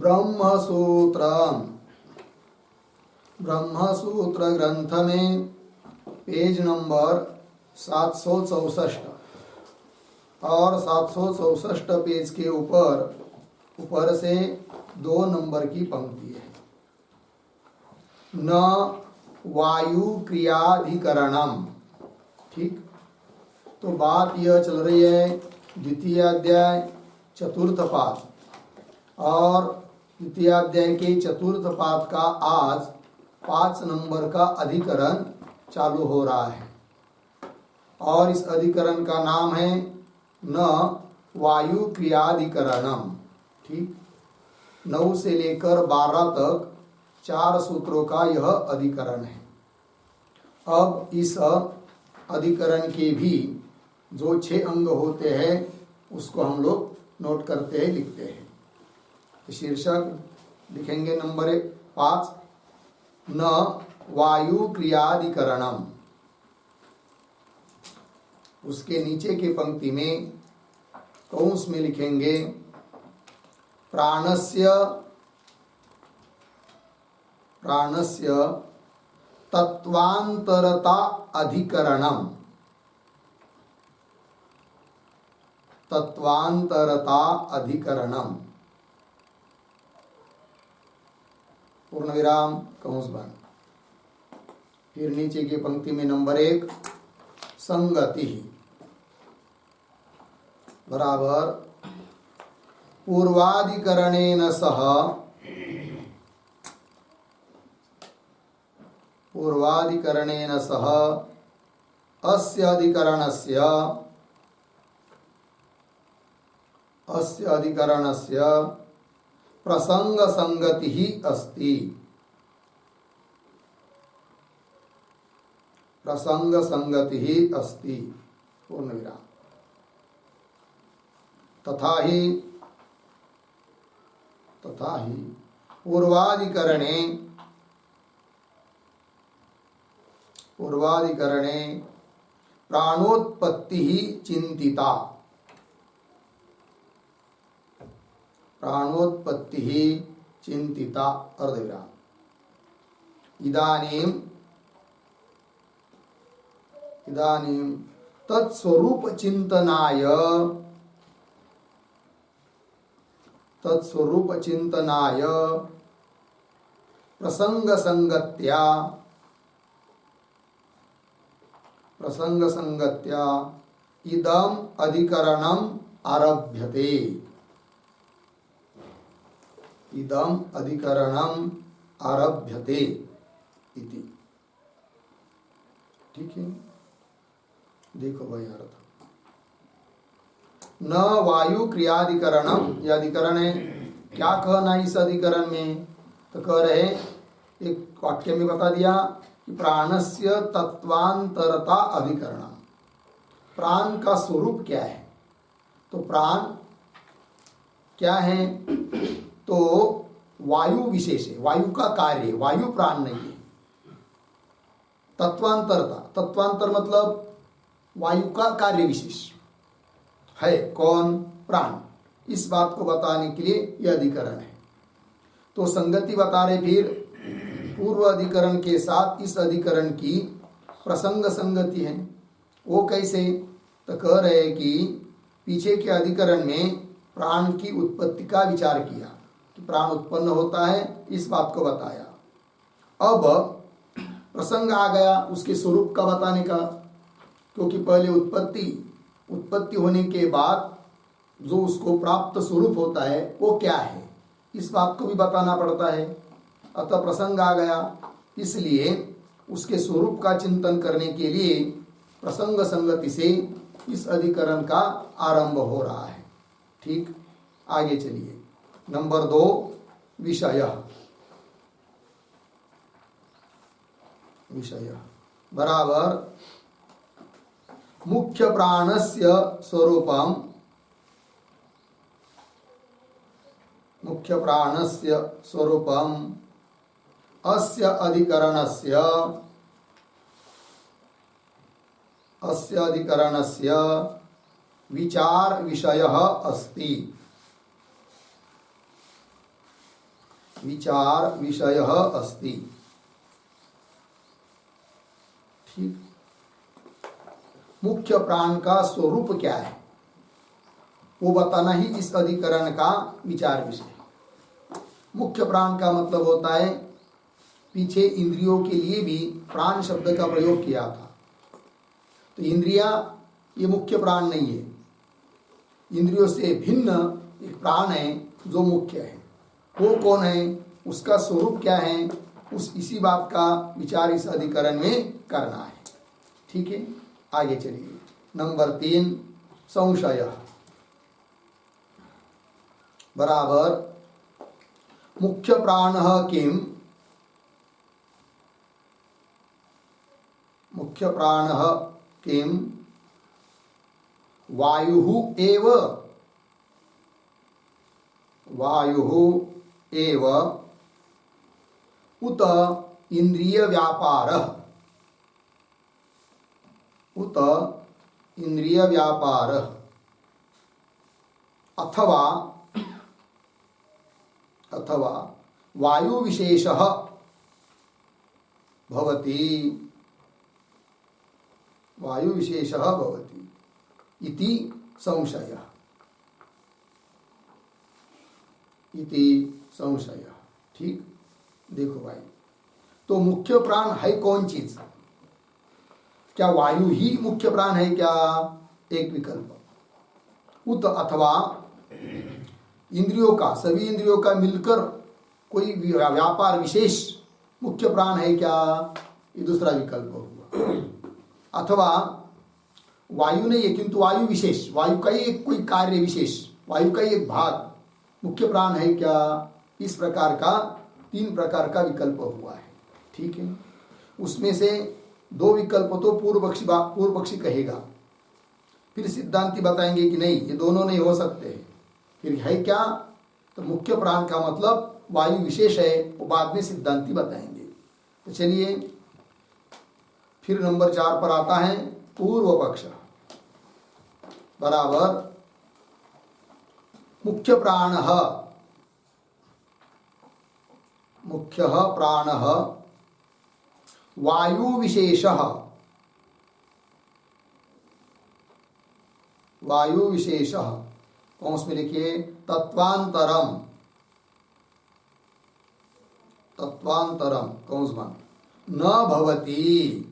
ब्रह्मसूत्र ब्रह्मसूत्र ग्रंथ में page number 764 और 764 पेज के ऊपर से 2 नंबर की पंक्ति है। न वायु क्रियाधिकरणम। ठीक, तो बात यह चल रही है द्वितीय अध्याय चतुर्थ पाद, और द्वितीय अध्याय के चतुर्थ पाद का आज 5 नंबर का अधिकरण चालू हो रहा है, और इस अधिकरण का नाम है न वायु क्रियाधिकरणम। ठीक, 9 से लेकर 12 तक 4 सूत्रों का यह अधिकरण है। अब इस अधिकरण के भी जो 6 अंग होते हैं उसको हम लोग नोट करते हैं, लिखते हैं। शीर्षक लिखेंगे नंबर 5, न वायु क्रियाधिकरणम। उसके नीचे की पंक्ति में कौंस में लिखेंगे प्राणस्य तत्वांतरता अधिकरणम। तत्वांतरता अधिकरणम, पूर्ण विराम कौंस बंद। फिर नीचे की पंक्ति में नंबर 1 संगति बराबर पूर्वाधिकरणेन सह अस्य अधिकरणस्य प्रसंग संगति ही अस्ति। प्रसंग संगति ही अस्ति, पूर्ण विराम। तथा ही पूर्वाधिकरणे प्राणोत्पत्ति ही चिंतिता। प्राणोत्पत्ति ही चिंतिता, अर्धविराम। इदानीं तत्स्वरूप चिंतनाय प्रसंग संगत्या इदम अधिकरणम आरभ्यते। इदम अधिकरणम आरभ्यते इति। ठीक है, देखो भाई अर्थ। न वायु क्रियाधिकरणम, यह अधिकरण है। क्या कहना इस अधिकरण में? तो कह रहे एक वाक्य में बता दिया कि प्राणस्य तत्वांतरता अधिकरणम। प्राण का स्वरूप क्या है? तो प्राण क्या है? तो वायु विशेष है, वायु का कार्य है, वायु प्राण नहीं है। तत्वांतरता, तत्वांतर मतलब वायु का कार्य विशेष है। कौन? प्राण। इस बात को बताने के लिए यह अधिकरण है। तो संगति बता रहे फिर पूर्व अधिकरण के साथ इस अधिकरण की प्रसंग संगति है। वो कैसे? तो कह रहे कि पीछे के अधिकरण में प्राण की उत्पत्ति का विचार किया कि प्राण उत्पन्न होता है, इस बात को बताया। अब प्रसंग आ गया उसके स्वरूप का बताने का, क्योंकि पहले उत्पत्ति होने के बाद जो उसको प्राप्त स्वरूप होता है वो क्या है, इस बात को भी बताना पड़ता है। अतः प्रसंग आ गया, इसलिए उसके स्वरूप का चिंतन करने के लिए प्रसंग संगति से इस अधिकरण का आरंभ हो रहा है। ठीक, आगे चलिए। नंबर 2 विषय बराबर मुख्य प्राणस्य स्वरूपम अस्य अधिकरणस्य विचार विषयः अस्ति। विचार विषयः अस्ति। ठीक, मुख्य प्राण का स्वरूप क्या है वो बताना ही इस अधिकरण का विचार विषय। मुख्य प्राण का मतलब होता है, पीछे इंद्रियों के लिए भी प्राण शब्द का प्रयोग किया था, तो इंद्रिया ये मुख्य प्राण नहीं है, इंद्रियों से भिन्न एक प्राण है जो मुख्य है। वो कौन है, उसका स्वरूप क्या है, इसी बात का विचार इस अधिकरण में करना है। ठीक है, आगे चलिए। नंबर 3, संशय बराबर मुख्य प्राण किम, मुख्य प्राण किम वायुः एव, वायुः एव उत इंद्रिय व्यापारः, उत इंद्रिय व्यापारः अथवा अथवा वायु विशेषः भवति, वायु विशेषः भवति इति संशयः, इति संशयः। ठीक, देखो भाई, तो मुख्य प्राण है कौन चीज, क्या वायु ही मुख्य प्राण है क्या, एक विकल्प। उत अथवा इंद्रियों का, सभी इंद्रियों का मिलकर कोई व्यापार विशेष मुख्य प्राण है क्या, ये दूसरा विकल्प हुआ। अथवा वायु नहीं है किंतु वायु विशेष, वायु का ही एक कोई कार्य विशेष, वायु का ही एक भाग मुख्य प्राण है क्या, इस प्रकार का 3 प्रकार का विकल्प हुआ है। ठीक है, उसमें से 2 विकल्प तो पूर्व पक्षी कहेगा, फिर सिद्धांती बताएंगे कि नहीं ये दोनों नहीं हो सकते। फिर है क्या, तो मुख्य प्राण का मतलब वायु विशेष है, वो बाद में सिद्धांती बताएंगे। तो चलिए फिर नंबर 4 पर आता है पूर्व पक्ष बराबर मुख्य प्राण, मुख्य प्राण वायु विशेषः, वायु विशेषः कौंस में लिखिए तत्वांतरम, तत्वांतरम कौंस बन न भवति,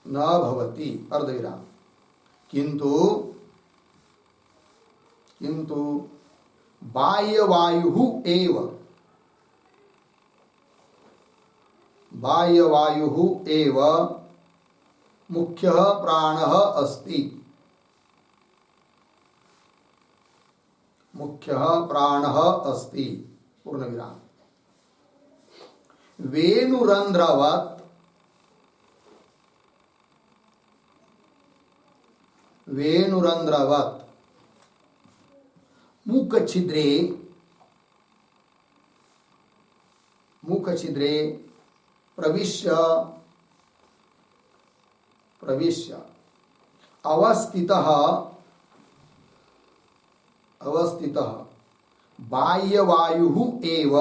न भवति अर्धविराम, किंतु किंतु बाह्यवायुः एव, बाह्यवायुः एव मुख्यः प्राणः अस्ति, मुख्यः प्राणः अस्ति पूर्णविराम। वेणुरंध्रवत्, वेणुरंध्रवत् मुखछिद्रे, मुखछिद्रे प्रविश्य, प्रविश्य अवस्थितः, अवस्थितः बाह्यवायुः एव,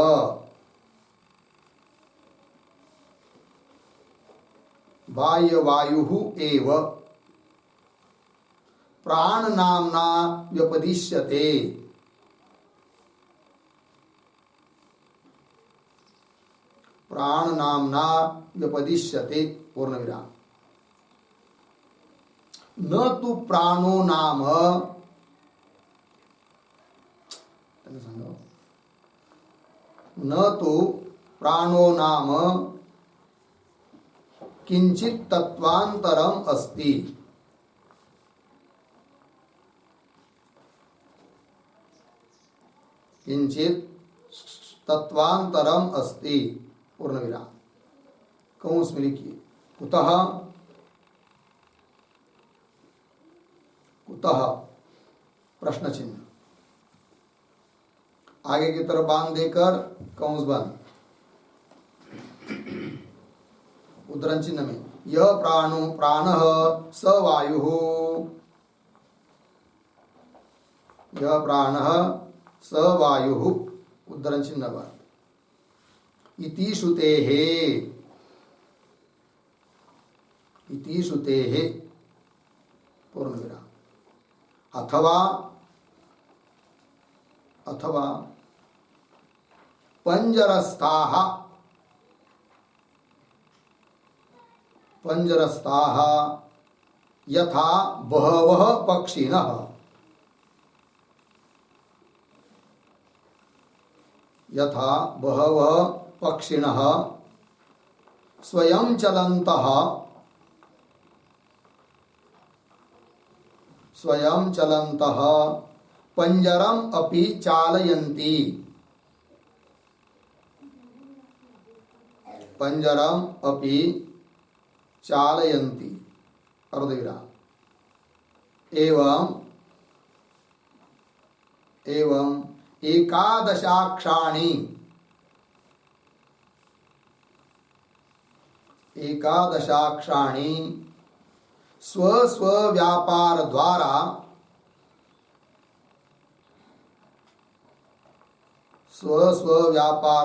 बाह्यवायुः एव प्राणनाम्ना व्यपदिश्यते, प्राणनाम्ना व्यपदिश्यते पूर्णविराम। न तु प्राणो नाम, न तो प्राणो नाम किंचित तत्वांतरम अस्ति, किंचित तत्वांतरम अस्ति पूर्णविराम। कौंस में लिखिए कुतः, कुतः प्रश्न चिन्ह आगे की तरफ बांध देकर कौंस बंद, उद्धरण चिन्ह में यह प्राणो प्राणः स वायुः, यह प्राणः स वायुः उद्धरण चिन्ह बाद इति श्रुतेः पूर्ण विराम अथवा पंजरस्थाः यथा बहवः पक्षिणः स्वयं चलन्तः पंजरम अपि चालयन्ति अर्धविराम एवं एकादशाक्षाणि स्व व्यापार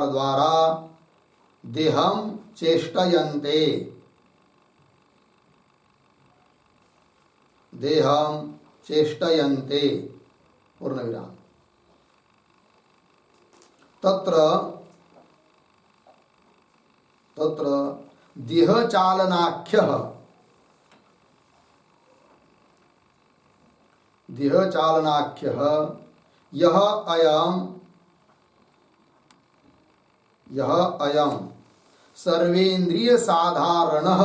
द्वारा देहं चेष्टयन्ते पूर्णविराम तत्र देहचालनाख्यः यः अयं सर्वेन्द्रिय साधारणः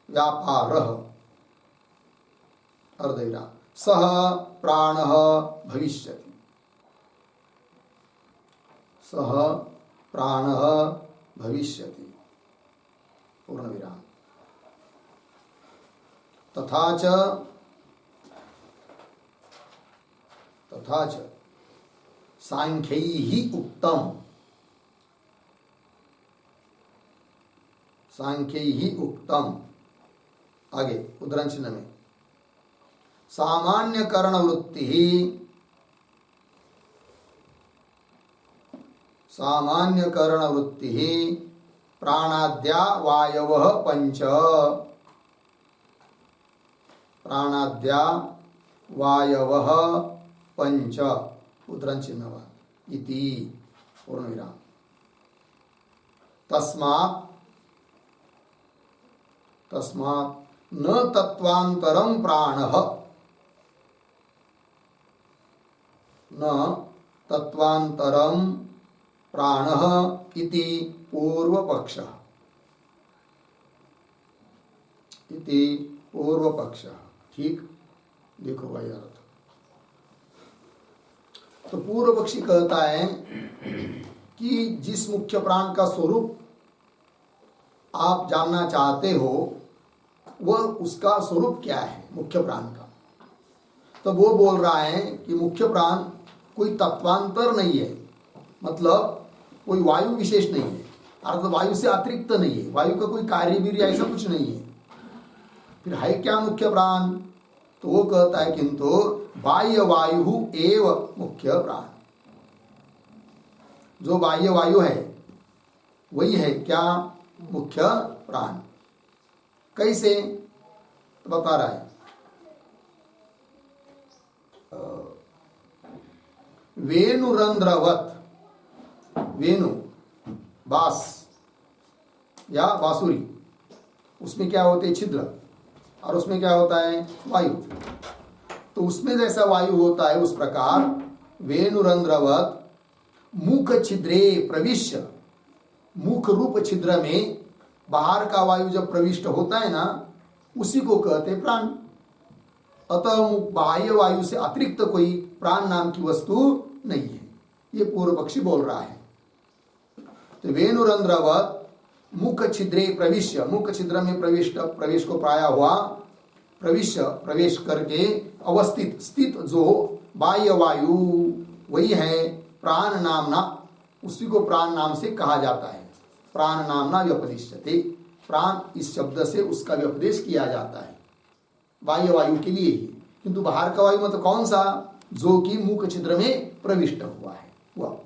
व्यापारः अर्धविराम सः प्राणः भविष्यति पूर्णविराम तथा च सांख्यैः उक्तम आगे उद्धरण चिन्ह में सामान्यकरण वृत्तिः प्राणाद्या वायवः पंच उद्धरण चिन्ह इति पूर्णविराम तस्मात् न तत्वांतरं प्राणः इति पूर्वपक्षः ठीक देखो भाई अर्थ तो पूर्व पक्षी कहता है कि जिस मुख्य प्राण का स्वरूप आप जानना चाहते हो वह उसका स्वरूप क्या है मुख्य प्राण का, तो वो बोल रहा है कि मुख्य प्राण कोई तत्वांतर नहीं है, मतलब कोई वायु विशेष नहीं है, अर्थात वायु से अतिरिक्त नहीं है, वायु का कोई कार्य भी ऐसा कुछ नहीं है। फिर है क्या मुख्य प्राण? तो वो कहता है किंतु बाह्य वायु एव मुख्य प्राण, जो बाह्य वायु है वही है क्या मुख्य प्राण। कैसे तो बता रहा है, वेणुरंध्रवत, वेणु बास या बांसुरी, उसमें क्या होते हैं छिद्र, और उसमें क्या होता है वायु, तो उसमें जैसा वायु होता है उस प्रकार वेणुरंध्रवत मुख छिद्रे प्रविश्य, मुख रूप छिद्र में बाहर का वायु जब प्रविष्ट होता है ना उसी को कहते प्राण। अतः बाह्य वायु से अतिरिक्त कोई प्राण नाम की वस्तु नहीं है, ये पूर्व पक्षी बोल रहा है। तो वेणुरंध्रवत मुख छिद्रे प्रविश्य, मुख छिद्र में प्रवेश को पाया हुआ प्रवेश करके अवस्थित स्थित जो बाह्य वायु वही है प्राण नामना, उसी को प्राण नाम से कहा जाता है, प्राण नामना व्यपदिश्यते। प्राण इस शब्द से उसका भी उपदेश किया जाता है बाह्य वायु के लिए ही, किंतु बाहर का वायु मतलब कौन सा, जो कि मुख छिद्र में प्रविष्ट हुआ है वह।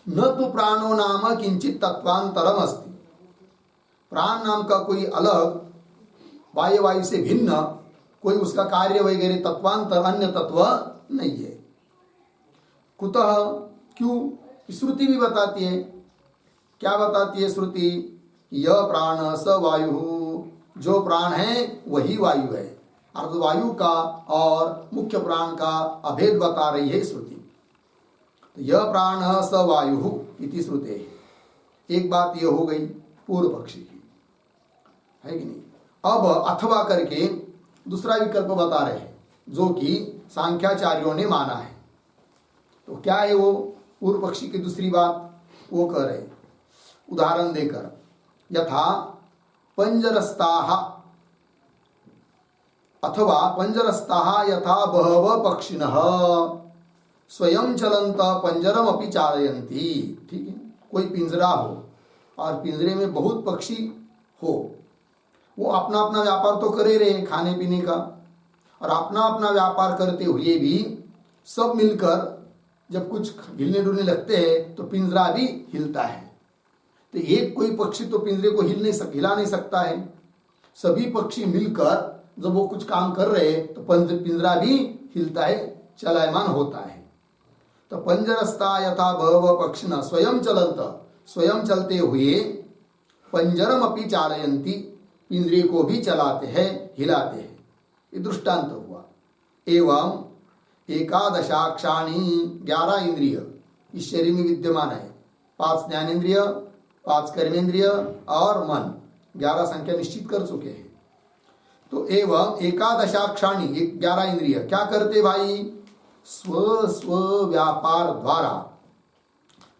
न तो प्राणो नाम किंचित तत्वांतरम अस्ति, प्राण नाम का कोई अलग बाह्य वायु से भिन्न कोई उसका कार्य वगैरह तत्वांतर अन्य तत्व नहीं है। कुतः, क्यों, श्रुति भी बताती है। क्या बताती है श्रुति, यह प्राण स वायु, जो प्राण है वही वायु है। अर्ध वायु का और मुख्य प्राण का अभेद बता रही है श्रुति। तो यह प्राण स वायु इति श्रुते, एक बात यह हो गई पूर्व पक्षी की, है कि नहीं। अब अथवा करके दूसरा विकल्प बता रहे हैं जो कि सांख्याचार्यों ने माना है। तो क्या है वो पूर्व पक्षी की दूसरी बात, वो कह रहे उदाहरण देकर, यथा पंजरस्ताः अथवा पंजरस्ताः यथा बहवः पक्षिणः स्वयं चलंत पंजरम अपि चालयन्ति। ठीक है, कोई पिंजरा हो और पिंजरे में बहुत पक्षी हो, वो अपना अपना व्यापार तो करे रहे खाने पीने का, और अपना अपना व्यापार करते हुए भी सब मिलकर जब कुछ हिलने डुलने लगते हैं तो पिंजरा भी हिलता है। तो एक कोई पक्षी तो पिंजरे को हिला नहीं सकता है, सभी पक्षी मिलकर जब वो कुछ काम कर रहे हैं तो पिंजरा भी हिलता है, चलायमान होता है। तो पंजरस्ता यथा बहवः पक्षिणः स्वयं चलंत, स्वयं चलते हुए, पंजरम अपि चालयन्ति, पिंजरे को भी चलाते हैं, हिलाते हैं। ये दृष्टांत हुआ। एवं एकादशाक्षाणी, 11 इंद्रिय इस शरीर में विद्यमान है, 5 ज्ञानेन्द्रिय, 5 कर्मेंद्रिय और मन, 11 संख्या निश्चित कर चुके हैं। तो एवं एकादशाक्षाणी, 11 इंद्रिय क्या करते भाई, स्व स्व व्यापार द्वारा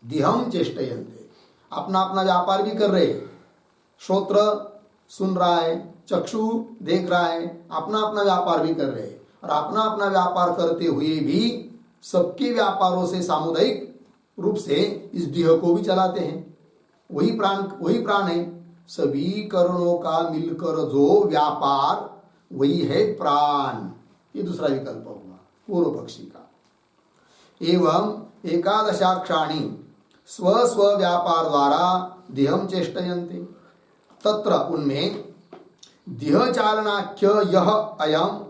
दिहम चेष्टयन्ते, अपना अपना व्यापार भी कर रहे। श्रोत्र सुन रहा है, चक्षु देख रहा है, अपना अपना व्यापार भी कर रहे, और अपना अपना व्यापार करते हुए भी सबके व्यापारों से सामुदायिक रूप से इस देह को भी चलाते हैं। वही प्राण है। सभी करणों का मिलकर जो व्यापार वही है प्राण। ये दूसरा विकल्प हुआ पूर्व पक्षी का। एवं एकादशाक्षाणी स्व स्व व्यापार द्वारा देहम चेष्टयन्ते, तत्र उनमें देह चालनाख्य यह अयम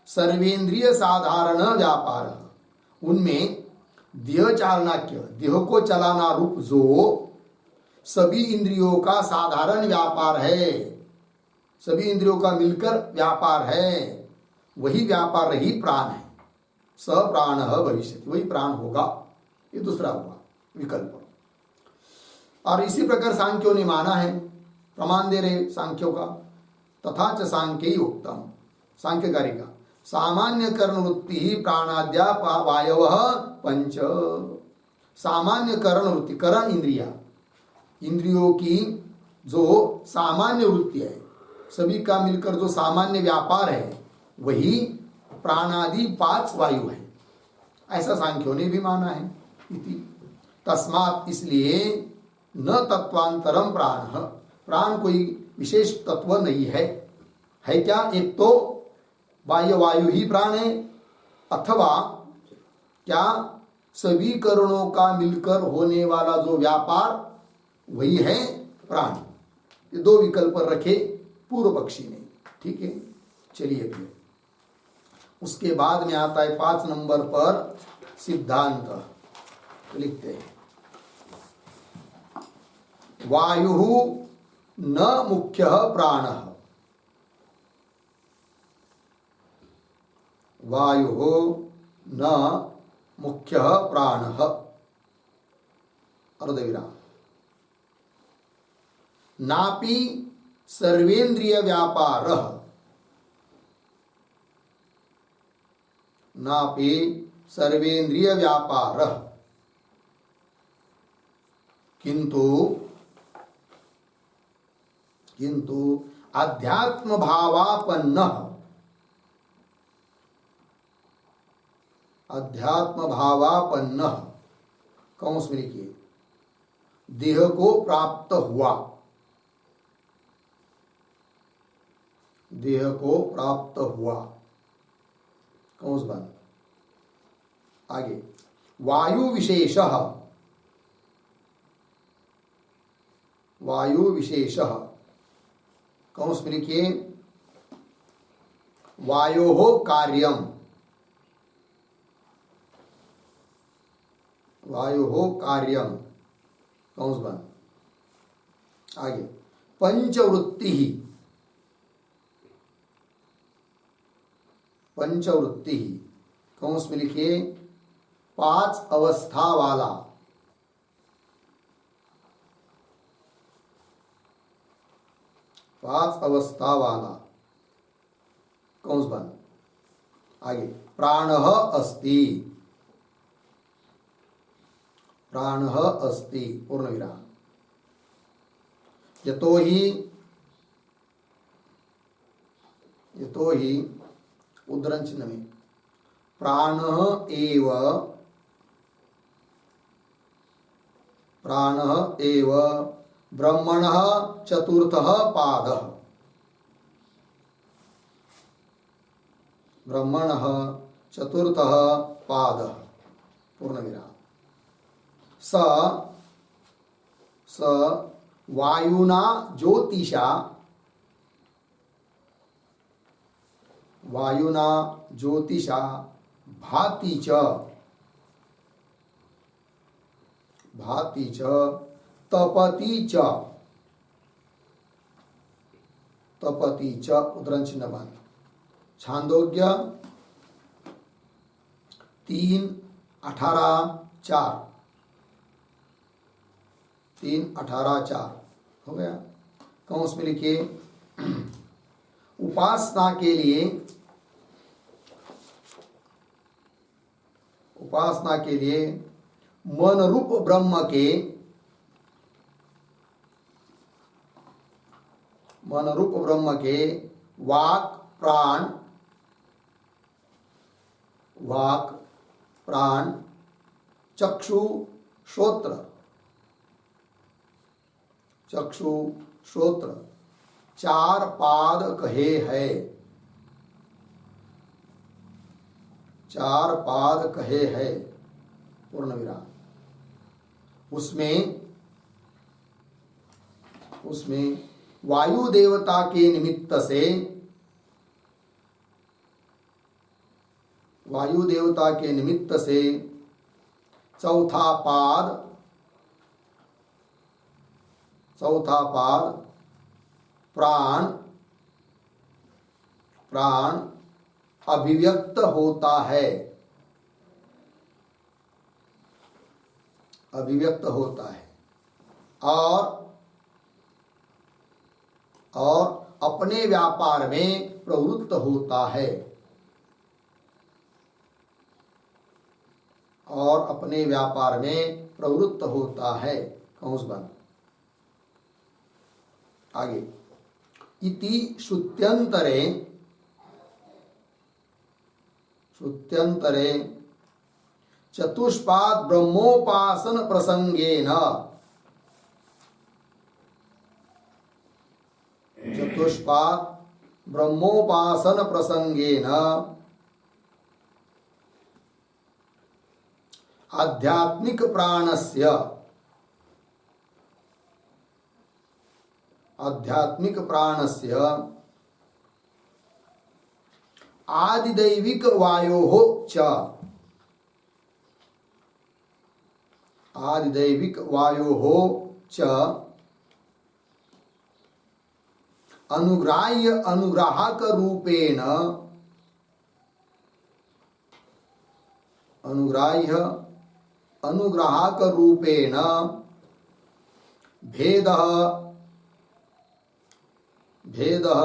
सर्वेंद्रिय साधारण व्यापार, उनमें देह चालनाख्य, देह को चलाना रूप जो सभी इंद्रियों का साधारण व्यापार है, सभी इंद्रियों का मिलकर व्यापार है, वही व्यापार रही प्राण है। स प्राण भविष्यति, वही प्राण होगा। ये दूसरा हुआ विकल्प। और इसी प्रकार सांख्यों ने माना है, प्रमाण दे रहे सांख्यों का। तथा च सांख्य उक्तम, सांख्यकारी का सामान्य कर्ण वृत्ति ही प्राणाद्या वायव पंच। सामान्य कर्ण वृत्ति, कर्ण इंद्रिया, इंद्रियों की जो सामान्य वृत्ति है, सभी का मिलकर जो सामान्य व्यापार है, वही प्राणादि 5 वायु है। ऐसा सांख्यों ने भी माना है। इति तस्मात्, इसलिए न तत्वांतरम प्राण, प्राण कोई विशेष तत्व नहीं है। है क्या, एक तो बाह्य वायु ही प्राण है, अथवा क्या सभी करणों का मिलकर होने वाला जो व्यापार वही है प्राण। ये 2 विकल्प रखे पूर्व पक्षी ने। ठीक है, चलिए फिर उसके बाद में आता है 5 नंबर पर सिद्धांत। तो लिखते हैं, वायु न मुख्य प्राण, वायु न मुख्य प्राण, अर्धविराम, नापि सर्वेंद्रिय व्यापार, नापि सर्वेंद्रिय व्यापार, किंतु अध्यात्म भावापन्न, अध्यात्म भावापन्न, कौंस में लिखिए, देह को प्राप्त हुआ, देह को प्राप्त हुआ। कंस बंद। आगे वायु विशेषः, वायु विशेषः कंस में लिखिए वायोः कार्यम, वायोः कार्यम कंस बंद। आगे पंचवृत्ति, पंचवृत्ति कंस में लिखिए 5 अवस्था वाला, 5 अवस्था वाला कंस बंद। आगे प्राणः अस्ति, प्राणः अस्ति पूर्ण विराम। यतोहि, यतोहि उद्धरण चिन्ह में प्राणः एव, प्राणः एव ब्रह्मणः चतुर्थः पादः, ब्रह्मणः चतुर्थः पादः पूर्ण विराम। स वायुना ज्योतिषा, वायुना ज्योतिषा भाति च, भाति च तपति च, तपति च उद्धरण चिन्ह बंद। छांदोग्य 3:18-4, 3:18-4 हो गया। कंस में लिखिए उपासना के लिए, उपासना के लिए मन रूप ब्रह्म के, मन रूप ब्रह्म के वाक प्राण, वाक प्राण चक्षु श्रोत्र, चक्षु श्रोत्र 4 पाद कहे है, 4 पाद कहे है पूर्ण विराम। उसमें, उसमें वायु देवता के निमित्त से, वायु देवता के निमित्त से चौथा पाद, चौथा पाद प्राण, प्राण अभिव्यक्त होता है, अभिव्यक्त होता है और अपने व्यापार में प्रवृत्त होता है, और अपने व्यापार में प्रवृत्त होता है कंस बंद। आगे इति श्रुत्यंतरे, श्रुत्यंतरे चतुष्पाद ब्रह्मोपासन प्रसंगेन, चतुष्पाद ब्रह्मोपासन प्रसंगेन आध्यात्मिक प्राणस्य, आध्यात्मिक प्राणस्य आदिदैविक वायोः च, आदिदैविक वायोः च अनुग्राह्य अनुग्राहक रूपेण, अनुग्राह्य अनुग्राहक रूपेण भेदः, भेदः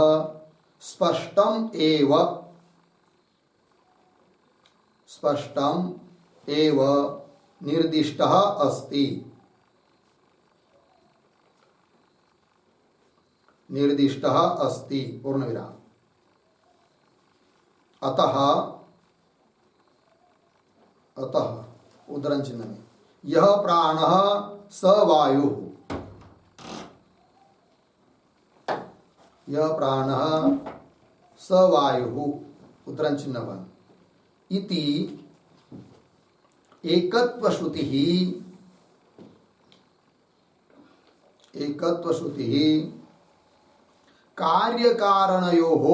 स्पष्टम एव, स्पष्टम एव निर्दिष्टः अस्ति, निर्दिष्टः अस्ति पूर्ण विराम। अतः, अतः उद्धरण चिन्ह में यह प्राणः स वायुः, यह प्राणः स वायु उद्धरण चिन्ह 1 इति एकत्व श्रुति कार्यकारणयोः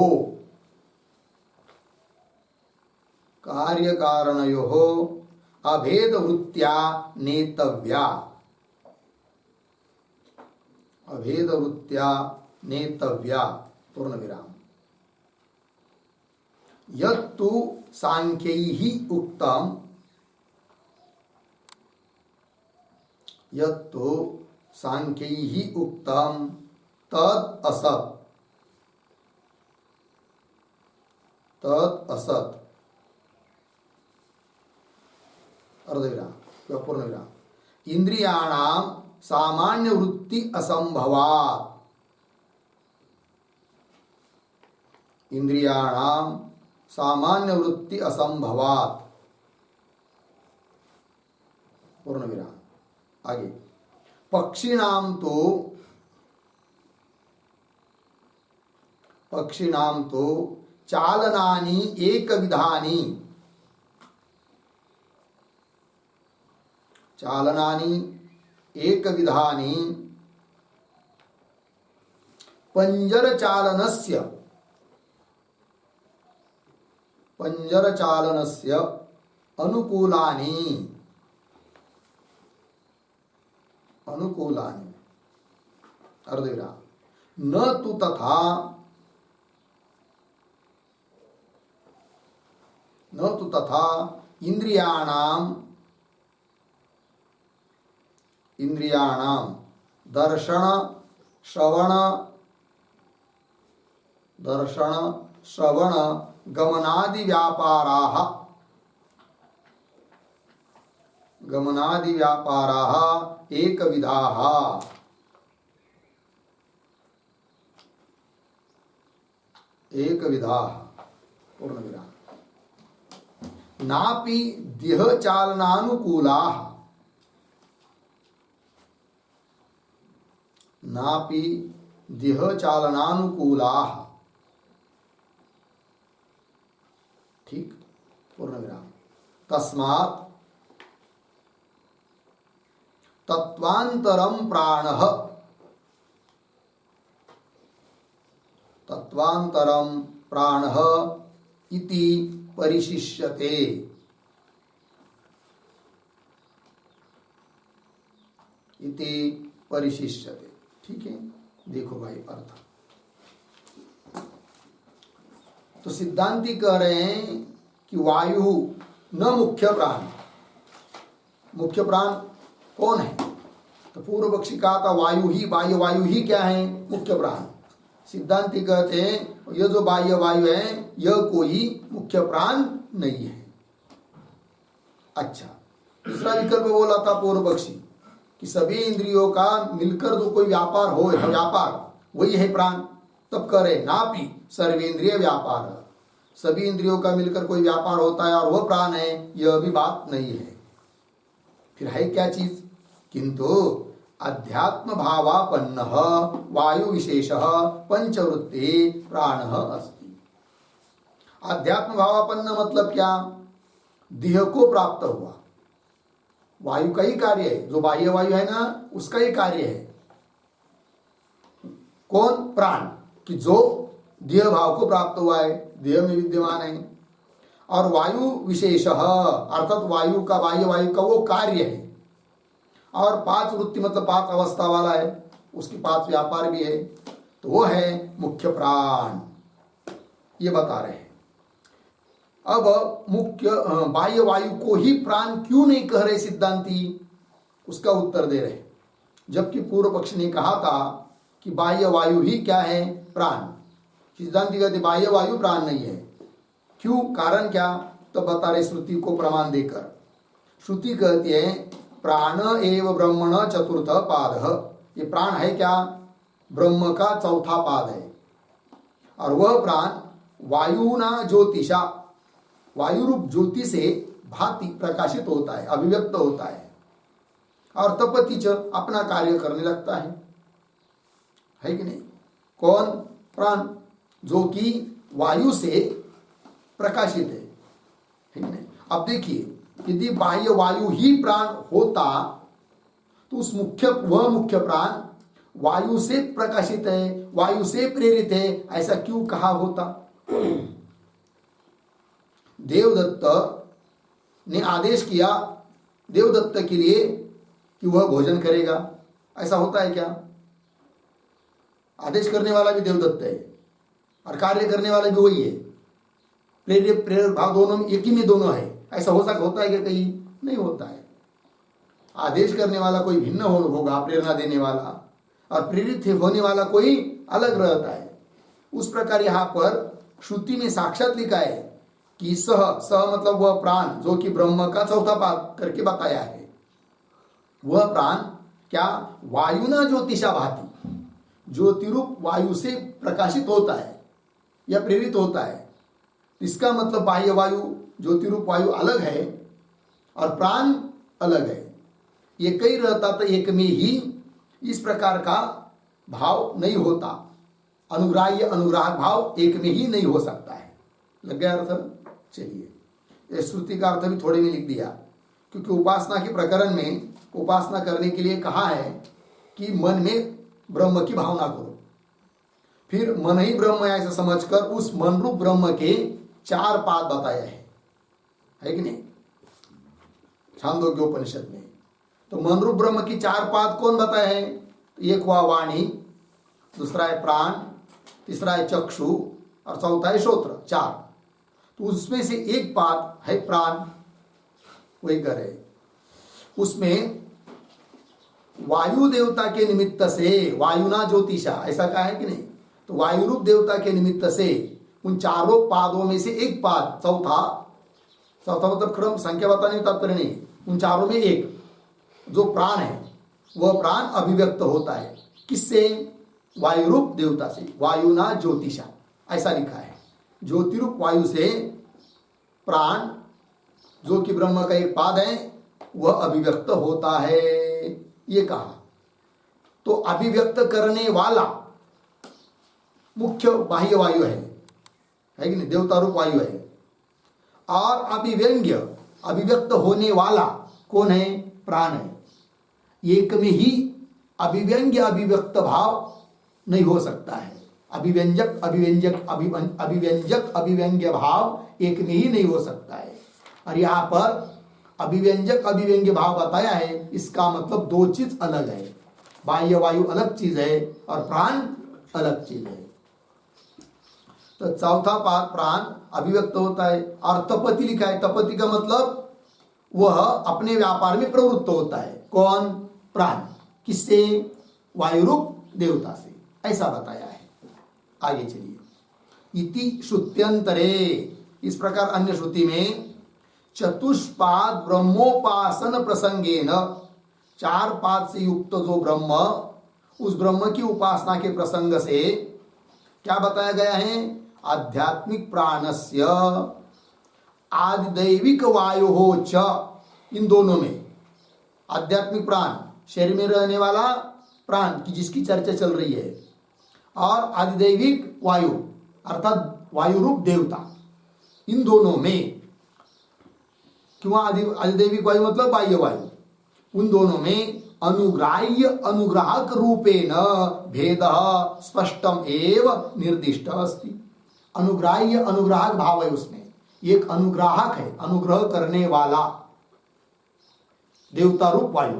अभेद वृत्त्या नेतव्या पूर्ण विराम। यत्तु सांख्यैः उक्तम् तद असत् अर्धविराम या पूर्ण विराम। इंद्रियाणां सामान्य वृत्ति असंभवात् पूर्ण विराम। आगे पक्षिणां तो चालनानि एकविधानि पंजरचालनस्य अनुकूलानि अर्धविराम। न तु तथा इंद्रियाणां दर्शन श्रवण गमनादि व्यापाराः एकविधाः पूर्ण विराम। नापि देह चालनानुकूलाः ठीक पूर्ण विराम। तस्मात् तत्वांतरं प्राणः इति परिशिष्यते। ठीक है, देखो भाई अर्थ। तो सिद्धांती कह रहे हैं कि वायु न मुख्य प्राण कौन है? तो पूर्व पक्षी कहा था वायु ही क्या है? मुख्य प्राण। सिद्धांती कहते हैं यह जो बाह्य वायु है यह कोई मुख्य प्राण नहीं है। अच्छा, दूसरा विकल्प बोला था पूर्व पक्षी कि सभी इंद्रियों का मिलकर जो कोई व्यापार हो, वही है प्राण। तब करे नापि सर्वेंद्रिय व्यापार, सभी इंद्रियों का मिलकर कोई व्यापार होता है और वह प्राण है, यह भी बात नहीं है। फिर है क्या चीज? किंतु अध्यात्म भावापन्न वायु विशेष पंचवृत्ति प्राण अस्ति। अध्यात्म भावापन्न मतलब क्या? देह को प्राप्त हुआ वायु का ही कार्य है, जो बाह्य वायु है ना उसका ही कार्य है। कौन? प्राण, कि जो देह भाव को प्राप्त हुआ है, देह में विद्यमान है। और वायु विशेष अर्थात वायु का, बाह्य वायु का वो कार्य है। और 5 वृत्ति मतलब 5 अवस्था वाला है, उसकी 5 व्यापार भी है, तो वो है मुख्य प्राण, ये बता रहे हैं। अब मुख्य बाह्य वायु को ही प्राण क्यों नहीं कह रहे सिद्धांती? उसका उत्तर दे रहे। जबकि पूर्व पक्ष ने कहा था कि बाह्य वायु ही क्या है? प्राण। सिद्धांती कहते बाह्य वायु प्राण नहीं है। क्यों? कारण क्या? तो बता रहे श्रुति को प्रमाण देकर। श्रुति कहती है प्राण एव ब्रह्मण चतुर्थ पाद। ये प्राण है क्या? ब्रह्म का चौथा पाद है। और वह प्राण वायुना ज्योतिषा, वायु रूप ज्योति से भांति प्रकाशित होता है, अभिव्यक्त होता है। और तपति च अपना कार्य करने लगता है कि नहीं? कौन? प्राण, जो कि वायु से प्रकाशित है, ठीक है। अब देखिए, यदि बाह्य वायु ही प्राण होता तो वह मुख्य प्राण वायु से प्रकाशित है, वायु से प्रेरित है, ऐसा क्यों कहा होता? देवदत्त ने आदेश किया देवदत्त के लिए कि वह भोजन करेगा, ऐसा होता है क्या? आदेश करने वाला भी देवदत्त है और कार्य करने वाला भी वही है। प्रेरक भाव दोनों में, एक ही में दोनों है। ऐसा होता है कि कहीं नहीं होता है। आदेश करने वाला कोई भिन्न होगा, प्रेरणा देने वाला, और प्रेरित होने वाला कोई अलग रहता है। उस प्रकार यहाँ पर श्रुति में साक्षात लिखा है कि सह मतलब वह प्राण जो कि ब्रह्म का चौथा पाद करके बताया है, वह प्राण क्या वायुना ज्योतिषा भाति, ज्योतिरूप वायु से प्रकाशित होता है या प्रेरित होता है। इसका मतलब बाह्य वायु, ज्योतिरूप वायु अलग है और प्राण अलग है। एक ही रहता तो एक में ही इस प्रकार का भाव नहीं होता। अनुग्राह्य अनुग्राहक भाव एक में ही नहीं हो सकता है। लग गया अर्थ? चलिए, श्रुति का अर्थ भी थोड़े में लिख दिया, क्योंकि उपासना के प्रकरण में उपासना करने के लिए कहा है कि मन में ब्रह्म की भावना करो, फिर मन ही ब्रह्म है ऐसा समझकर उस मन रूप ब्रह्म के 4 पाद बताए है कि नहीं छांदोग्य उपनिषद में। तो मन रूप ब्रह्म की 4 पाद कौन बताए हैं? एक हुआ वाणी, दूसरा है प्राण, तीसरा है चक्षु और चौथा है श्रोत्र, 4। तो उसमें से एक पाद है प्राण, वही करे। उसमें वायु देवता के निमित्त से वायुना ज्योतिषा ऐसा कहा है कि नहीं? तो वायु रूप देवता के निमित्त से उन 4 पादों में से एक पाद, चौथा मतलब क्रम संख्या बताने तात्पर्य नहीं, उन 4 में एक जो प्राण है वह प्राण अभिव्यक्त होता है। किससे? वायु रूप देवता से, वायुना ज्योतिषा ऐसा लिखा है। ज्योतिरूप वायु से प्राण जो कि ब्रह्म का एक पाद है वह अभिव्यक्त होता है, ये कहा। तो अभिव्यक्त करने वाला मुख्य बाह्य वायु है कि नहीं? देवता रूप वायु है। और अभिव्यंग्य अभिव्यक्त होने वाला कौन है? प्राण है। एक में ही अभिव्यंग्य अभिव्यक्त भाव नहीं हो सकता है। अभिव्यंजक अभिव्यंग्य भाव एक में ही नहीं हो सकता है। और यहाँ पर अभिव्यंजक अभिव्यंग्य भाव बताया है, इसका मतलब 2 चीज अलग है। बाह्य वायु अलग चीज है और प्राण अलग चीज है। तो चौथा पाद प्राण अभिव्यक्त होता है। और तपति लिखा है, तपति का मतलब वह अपने व्यापार में प्रवृत्त होता है। कौन? प्राण। किससे? वायु रूप देवता से, ऐसा बताया है। आगे चलिए। इति श्रुत्यंतरे, इस प्रकार अन्य श्रुति में चतुष्पाद ब्रह्मोपासन प्रसंगेन, 4 पाद से युक्त जो ब्रह्म, उस ब्रह्म की उपासना के प्रसंग से क्या बताया गया है? आध्यात्मिक प्राणस्य आदिदैविक वायु हो च, इन दोनों में आध्यात्मिक प्राण शरीर में रहने वाला प्राण की जिसकी चर्चा चल रही है, और आदिदैविक वायु अर्थात वायु रूप देवता, इन दोनों में, क्यों आदिदैविक वायु मतलब बाह्य वायु, उन दोनों में अनुग्राह्य अनुग्राहक रूपेण भेद स्पष्टम एव निर्दिष्ट अस्ति। अनुग्राह्य अनुग्राहक भाव है उसमें। एक अनुग्राहक है, अनुग्रह करने वाला देवता रूप वायु,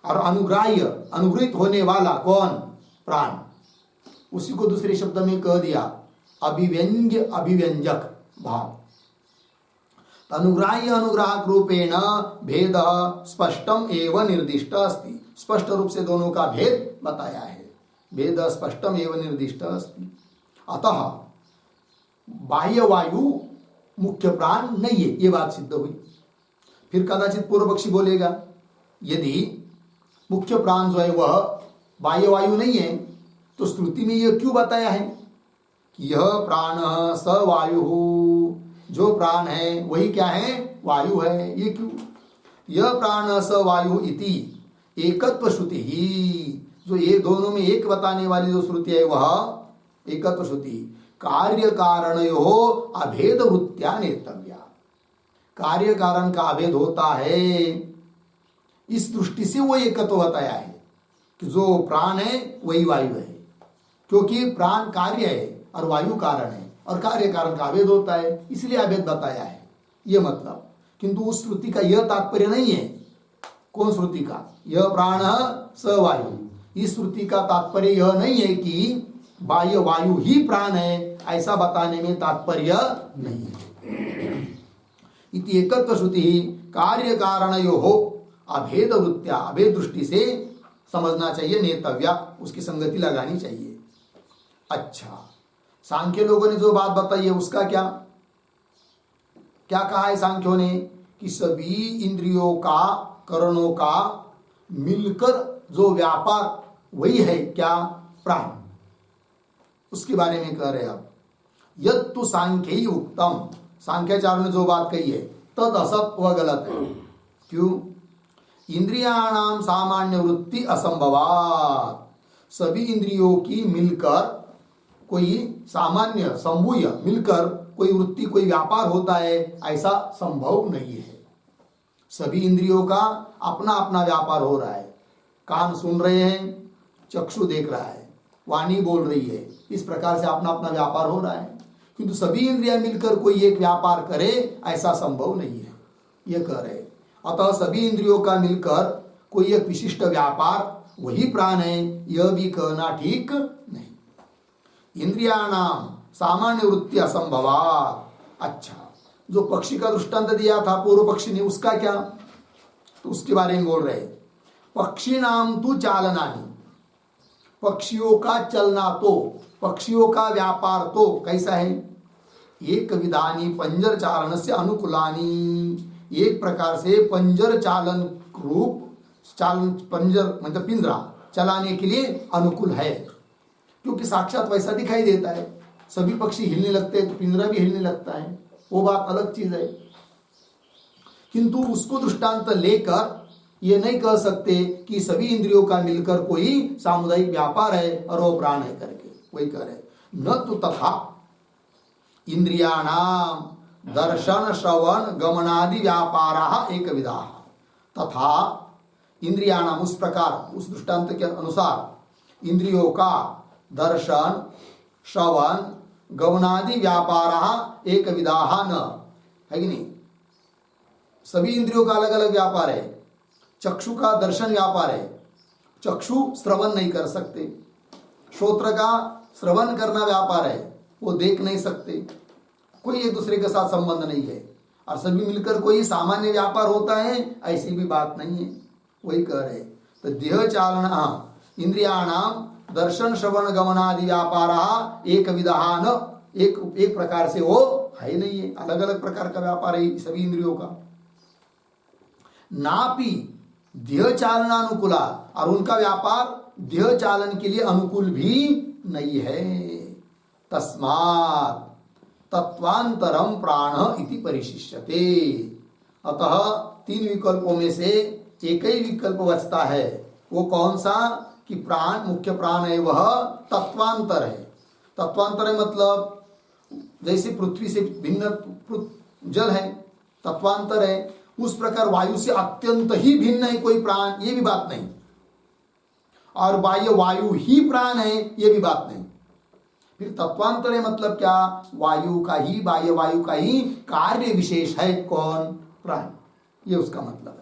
और अनुग्राह्य अनुग्रहित होने वाला कौन? प्राण। उसी को दूसरे शब्द में कह दिया अभिव्यंग्य अभिव्यंजक भाव। अनुग्राह्य अनुग्राहक रूपेण भेद स्पष्टम एव निर्दिष्ट अस्ति, स्पष्ट रूप से दोनों का भेद बताया है। भेद स्पष्टम एव निर्दिष्ट अस्ति। अतः बाह्य वायु मुख्य प्राण नहीं है, ये बात सिद्ध हुई। फिर कदाचित पूर्व पक्षी बोलेगा यदि मुख्य प्राण जो है वह बाह्य वायु नहीं है तो श्रुति में यह क्यों बताया है कि यह प्राण स वायु, जो प्राण है वही क्या है? वायु है। ये क्यों? यह प्राण स वायु इति एकत्व श्रुति ही, जो ये दोनों में एक बताने वाली जो श्रुति है वह एकत्व श्रुति। कार्य कारणयो अभेद वृत्त्या नेतव्या। कार्य कारण का अभेद होता है, इस दृष्टि से वो एकत्व बताया है कि जो प्राण है वही वायु है, क्योंकि प्राण कार्य है और वायु कारण है और कार्य कारण का अभेद होता है, इसलिए अभेद बताया है, ये मतलब। किंतु उस श्रुति का यह तात्पर्य नहीं है। कौन श्रुति का? यह प्राण स वायु। इस श्रुति का तात्पर्य यह नहीं है कि बाह्य वायु ही प्राण है, ऐसा बताने में तात्पर्य नहीं है। इति एकत्व श्रुति कार्य कारणयोः अभेद वृत्त्या, अभेद दृष्टि से समझना चाहिए, नेतव्या, उसकी संगति लगानी चाहिए। अच्छा, सांख्य लोगों ने जो बात बताई है उसका क्या क्या कहा है सांख्यों ने? कि सभी इंद्रियों का, करणों का मिलकर जो व्यापार वही है क्या? प्राण। उसके बारे में कह रहे अब, यत्तु सांख्यैः उक्तम, सांख्याचार्य ने जो बात कही है तद असत, वह गलत है। क्यों? इंद्रियाणाम सामान्य वृत्ति असंभवात, सभी इंद्रियों की मिलकर कोई सामान्य संभूय मिलकर कोई वृत्ति, कोई व्यापार होता है, ऐसा संभव नहीं है। सभी इंद्रियों का अपना अपना व्यापार हो रहा है। कान सुन रहे हैं, चक्षु देख रहा है, वाणी बोल रही है, इस प्रकार से अपना अपना व्यापार हो रहा है। किंतु सभी इंद्रियां मिलकर कोई एक व्यापार करे, ऐसा संभव नहीं है, ये कह रहे। अतः सभी इंद्रियों का मिलकर कोई एक विशिष्ट व्यापार वही प्राण है, यह भी कहना ठीक नहीं। इंद्रियाणाम सामान्य वृत्ति असंभवात। अच्छा, जो पक्षी का दृष्टांत दिया था पूर्व पक्षी ने, उसका क्या? तो उसके बारे में बोल रहे, पक्षी नाम तु चालनानि, पक्षियों का चलना तो, पक्षियों का व्यापार तो कैसा है? एक विधानी पंजर चालन से अनुकूलानी, एक प्रकार से पंजर चालन रूप, चालन पंजर मतलब पिंजरा चलाने के लिए अनुकूल है, क्योंकि साक्षात वैसा दिखाई देता है। सभी पक्षी हिलने लगते हैं तो पिंजरा भी हिलने लगता है, वो बात अलग चीज है। किंतु उसको दृष्टांत लेकर ये नहीं कह सकते कि सभी इंद्रियों का मिलकर कोई सामुदायिक व्यापार है और वो प्राण है करके, वही कह रहे। न तो तथा इंद्रियाणाम दर्शन श्रवण गमनादि व्यापार एक विधा, तथा इंद्रियाणाम, उस प्रकार उस दृष्टांत के अनुसार इंद्रियों का दर्शन श्रवण गमनादि व्यापार एक विधा न है कि नहीं? सभी इंद्रियों का अलग अलग व्यापार है। चक्षु का दर्शन व्यापार है, चक्षु श्रवण नहीं कर सकते। श्रोत्र का श्रवण करना व्यापार है, वो देख नहीं सकते, कोई एक दूसरे के साथ संबंध नहीं है। और सभी मिलकर कोई सामान्य व्यापार होता है, ऐसी भी बात नहीं है, वही कह रहे। तो देह चालना इंद्रियाणाम दर्शन श्रवण गमनादि व्यापार एक विधान, एक प्रकार से वो है नहीं है, अलग अलग प्रकार का व्यापार है सभी इंद्रियों का। नापि देह चालनानुकूला, और उनका व्यापार देह चालन के लिए अनुकूल भी नहीं है। तस्मात् तत्वांतरम प्राण इति परिशिष्यते, अतः तीन विकल्पों में से एक ही विकल्प बचता है। वो कौन सा? कि प्राण, मुख्य प्राण है वह तत्वांतर है। तत्वांतर है मतलब जैसे पृथ्वी से भिन्न जल है, तत्वांतर है, उस प्रकार वायु से अत्यंत ही भिन्न है कोई प्राण, ये भी बात नहीं। और बाह्य वायु ही प्राण है, ये भी बात नहीं। फिर तत्वांतर है मतलब क्या? वायु का ही, बाह्य वायु का ही कार्य विशेष है कौन? प्राण, ये उसका मतलब है।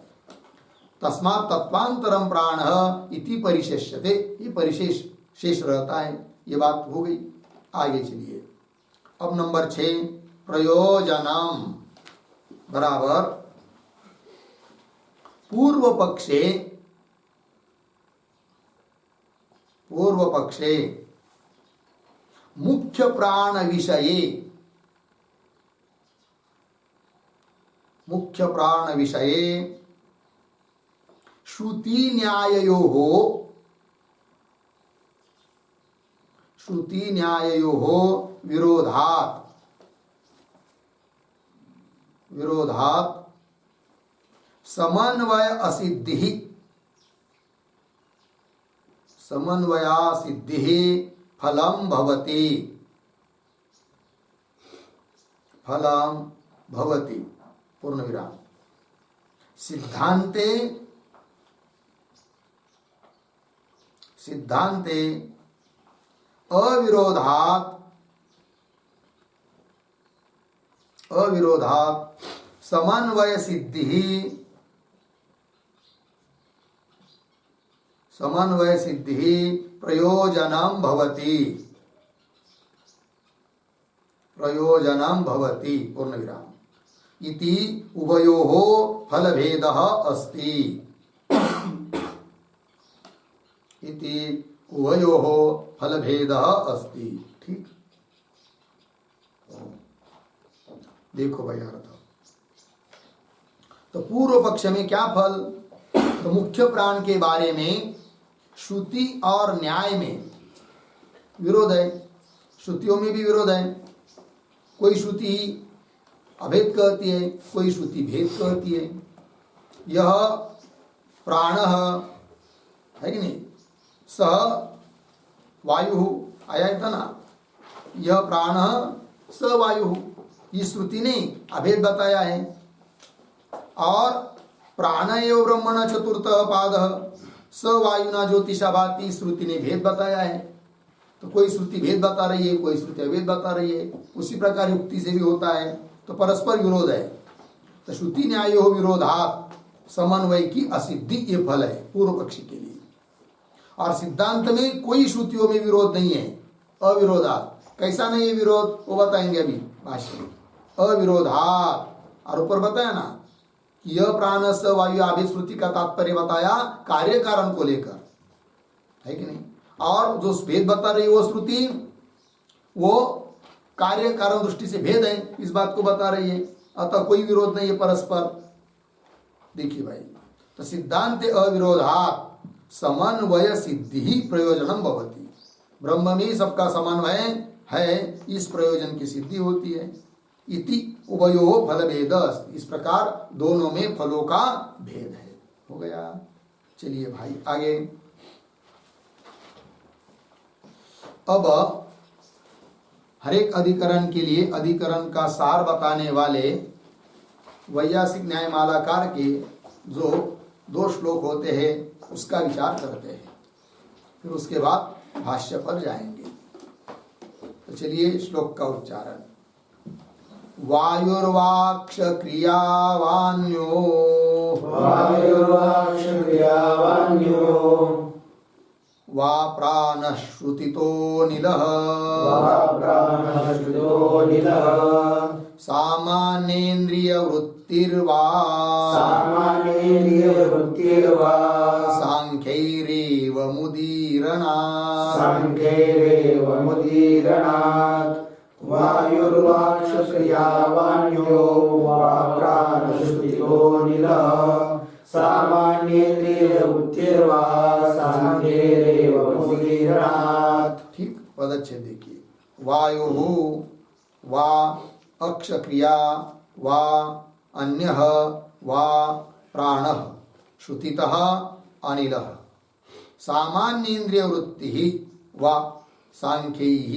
तस्मात् तत्वांतरम प्राण इति परिशेष्यते, ये परिशेष शेष रहता है, ये बात हो गई। आगे चलिए, अब नंबर 6, प्रयोजनम बराबर पूर्व पक्षे मुख्य प्राण विषये श्रुति न्याययोः विरोधात् समन्वया सिद्धि फलम भवति। फलम भवति पूर्ण विराम। सिद्धांते अविरोधात समन्वय सिद्धि प्रयोजनम भवति पूर्ण विराम। इति उभयोः फलभेदः अस्ति। इति उभयोः फलभेदः अस्ति। ठीक, देखो भाई अर्थ। तो पूर्व पक्ष में क्या फल? तो मुख्य प्राण के बारे में श्रुति और न्याय में विरोध है। श्रुतियों में भी विरोध है। कोई श्रुति अभेद कहती है, कोई श्रुति भेद कहती है। यह प्राण है कि नहीं, सह वायु आया था ना, यह प्राण स वायु, ये श्रुति ने अभेद बताया है। और प्राण एव ब्रह्मण चतुर्थ पाद स वायुना ज्योतिषा भाति, श्रुति ने भेद बताया है। तो कोई श्रुति भेद बता रही है, कोई श्रुति अभेद बता रही है। उसी प्रकार युक्ति से भी होता है, तो परस्पर विरोध है। तो श्रुति न्यायो विरोधात समन्वय की असिद्धि ये फल है पूर्व पक्षी के लिए। और सिद्धांत में कोई श्रुतियों में विरोध नहीं है, अविरोधात। कैसा नहीं है विरोध, वो बताएंगे अभी भाष्य में। अविरोधात, और ऊपर बताया ना कि यह प्राण स वायु आभेद श्रुति का तात्पर्य बताया कार्य कारण को लेकर, है कि नहीं। और जो भेद बता रही है वो श्रुति, वो कार्य कारण दृष्टि से भेद है, इस बात को बता रही है। अतः कोई विरोध नहीं है परस्पर। देखिए भाई, तो सिद्धांत अविरोधात समन्वय सिद्धि ही प्रयोजनम भवति। ब्रह्म में सबका समन्वय है, इस प्रयोजन की सिद्धि होती है। इति उभयोः फल भेद, इस प्रकार दोनों में फलों का भेद है। हो गया। चलिए भाई आगे। अब हर एक अधिकरण के लिए अधिकरण का सार बताने वाले वैयासिक न्यायमालाकार के जो 2 श्लोक होते हैं उसका विचार करते हैं, फिर उसके बाद भाष्य पर जाएंगे। तो चलिए श्लोक का उच्चारण। वायुर्वाक्ष क्रियावान्यो वा प्राणः श्रुतितो निलः सामान्येन्द्रिय वृत्तिर्वा सांख्यैरेव मुदीरणात् वायुर्वाक्शक्रियावान्यो वा प्राणश्रुतितो निलः सामान्येन्द्रियवृत्तिर्वा सांख्यैरेव मुदीरणात्। ठीक, पदच्छेद देखिए। वायु वा अक्षक्रिया वा अन्यः वा प्राणः श्रुतितः अनिलः सामान्येन्द्रिय वृत्तिः वा सांख्यैः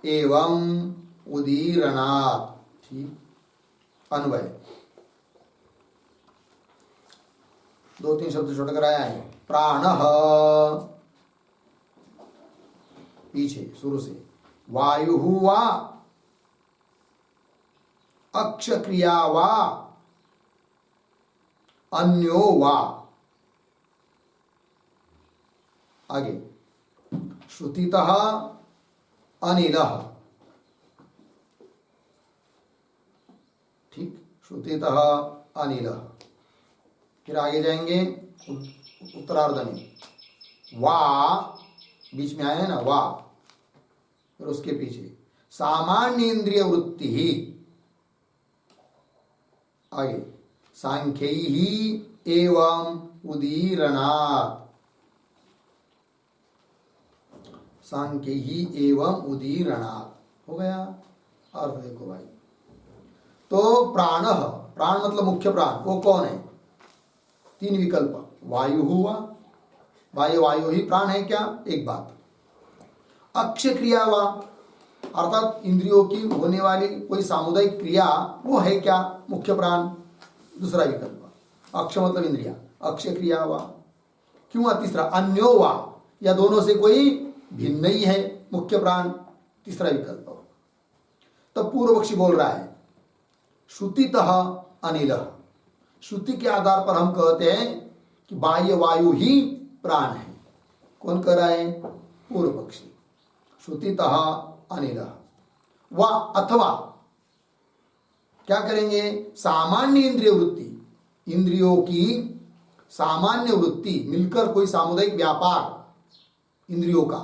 एवं उदीरणात्। ठीक, अन्वय 2-3 शब्द छोड़ कर आया है। प्राणः पीछे शुरू से, वायु वा अक्षक्रिया वा अन्यो वा, आगे श्रुतितः अनिलः। ठीक, श्रुतितः अनिलः। फिर आगे जाएंगे उत्तरार्ध में, वा बीच में आया है ना, वा, फिर उसके पीछे सामान्य इंद्रिय वृत्ति ही, आगे सांख्यैहि एवं उदीरणात्, सांख्यैहि एवं उदीरणात्। हो गया। अर्थ देखो भाई, तो प्राणः, प्राण मतलब मुख्य प्राण, वो कौन है? 3 विकल्प। वायु हुआ, वायु ही प्राण है क्या? एक बात। अक्ष क्रिया वा, अर्थात इंद्रियों की होने वाली कोई सामुदायिक क्रिया वो है क्या? मुख्य प्राण। दूसरा विकल्प, अक्ष मतलब इंद्रिया, अक्ष क्रिया हुआ। क्यों? तीसरा, अन्यो वा, या दोनों से कोई भिन्न नहीं है मुख्य प्राण, तीसरा विकल्प। तब पूर्व पक्षी बोल रहा है श्रुतितः अनिल, श्रुति के आधार पर हम कहते हैं कि बाह्य वायु ही प्राण है। कौन कह रहा है? पूर्व पक्षी। श्रुतितः अनिल व अथवा क्या करेंगे? सामान्य इंद्रिय वृत्ति, इंद्रियों की सामान्य वृत्ति मिलकर कोई सामुदायिक व्यापार इंद्रियों का,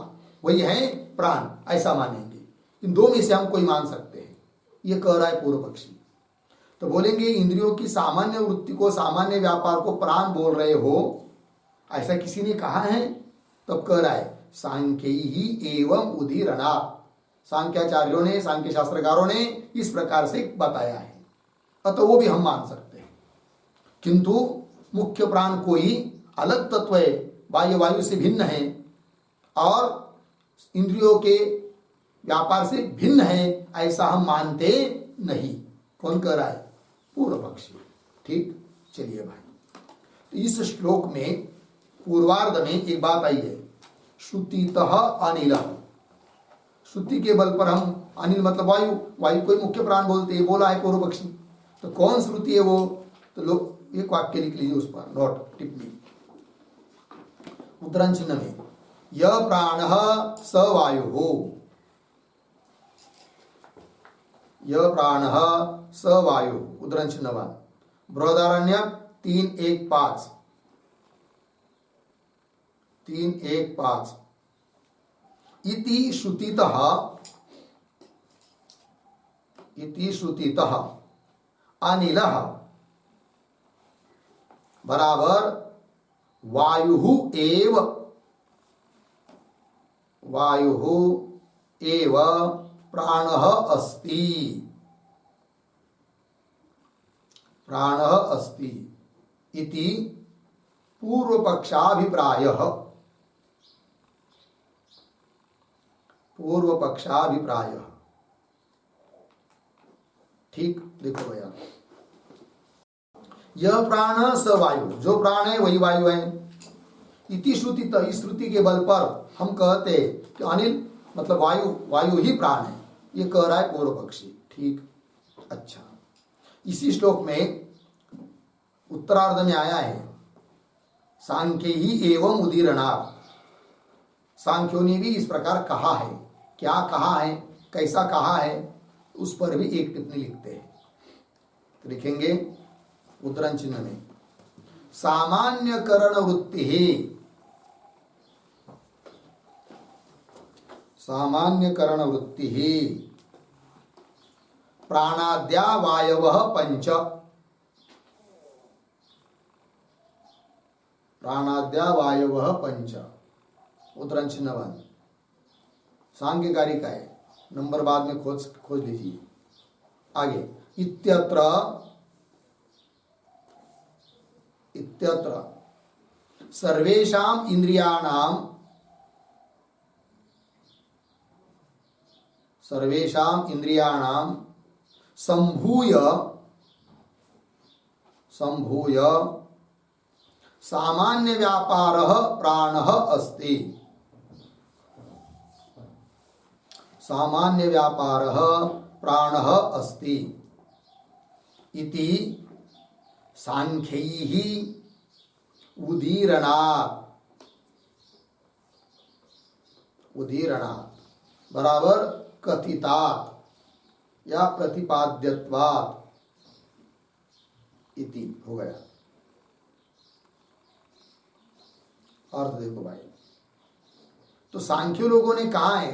वही है प्राण, ऐसा मानेंगे। इन दो में से हम कोई मान सकते हैं, ये कह रहा है पूर्व पक्षी। तो बोलेंगे इंद्रियों की सामान्य वृत्ति को, सामान्य व्यापार को प्राण बोल रहे हो, ऐसा किसी ने कहा है? तब कह रहा है सांख्य ही एवं उदीरणा, सांख्याचार्यों ने, सांख्य शास्त्रकारों ने इस प्रकार से बताया है, अतः वो भी हम मान सकते हैं। किंतु मुख्य प्राण कोई अलग तत्व है, बाह्य वायु से भिन्न है और इंद्रियों के व्यापार से भिन्न है, ऐसा हम मानते नहीं। कौन कह रहा है? पूर्व पक्षी। ठीक, चलिए भाई, तो इस श्लोक में पूर्वार्ध में एक बात आई है, श्रुतितः अनिल। श्रुति के बल पर हम, अनिल मतलब वायु, वायु कोई मुख्य प्राण बोलते हैं, बोला है पूर्व पक्षी। तो कौन श्रुति है वो? तो लोग एक वाक्य लिख लीजिए उस पर, नोट, टिप्पणी, उद्धरण चिन्ह में, यह प्राण स वायु हो, यह प्राण स वायु, उद्धरण चिन्हवान, बृहदारण्यक 3:1-5, 3:1-5, इति श्रुतितः अनिलः बराबर वायु एव प्राणः अस्ति इति पूर्वपक्षाभिप्रायः। ठीक, देखो भैया, यह प्राण स वायु, जो प्राण है वही वायु है। इति श्रुति, इस श्रुति के बल पर हम कहते हैं कि अनिल मतलब वायु ही प्राण है, ये कह रहा है पूर्व पक्षी। ठीक, अच्छा, इसी श्लोक में उत्तरार्ध में आया है सांख्य ही एवं उदीरणात्, सांख्यों ने भी इस प्रकार कहा है। क्या कहा है, कैसा कहा है, उस पर भी एक टिप्पणी लिखते हैं। तो लिखेंगे उद्धरण चिन्ह में, सामान्य करण वृत्ति ही, सामान्य करण वृत्ति ही प्राणाद्या वायवः पंच, प्राणाद्या वायवः पंच, उद्धरण चिन्हवान, सांख्य कारिका है, नंबर बाद में खोज लीजिए। आगे, इत्यत्र सर्वेषां इंद्रियाणां संभूय सामान्य व्यापारः प्राणः अस्ति, सामान्य व्यापारः प्राणः अस्ति इति सांख्यैः उदीरणात् बराबर कथितात् या प्रतिपाद्यत्वात् इति हो गया। अर्थ देखो भाई, तो सांख्य लोगों ने कहा है,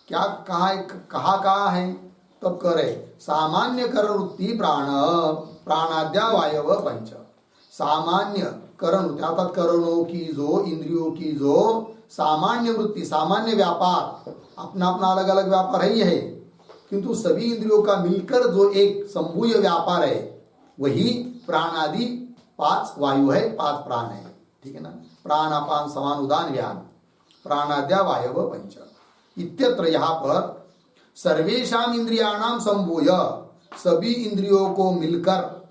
क्या कहा है, कहा है, तब कह रहे सामान्य करण वृत्ति प्राणाद्या वायव पंच, सामान्य करण वृत्ति अर्थात करणों की जो, इंद्रियों की जो सामान्य वृत्ति, सामान्य व्यापार, अपना अपना अलग अलग व्यापार है, ये है, किंतु सभी इंद्रियों का मिलकर जो एक संभूय व्यापार है, वही प्राणादि 5 वायु है, 5 प्राण है। ठीक है ना, प्राण अपान समान उदान व्यान, प्राणाद्या वायव पंच। इत्यत्र यहाँ पर सर्वेशाम इंद्रियाणाम संभूय, सभी इंद्रियों को मिलकर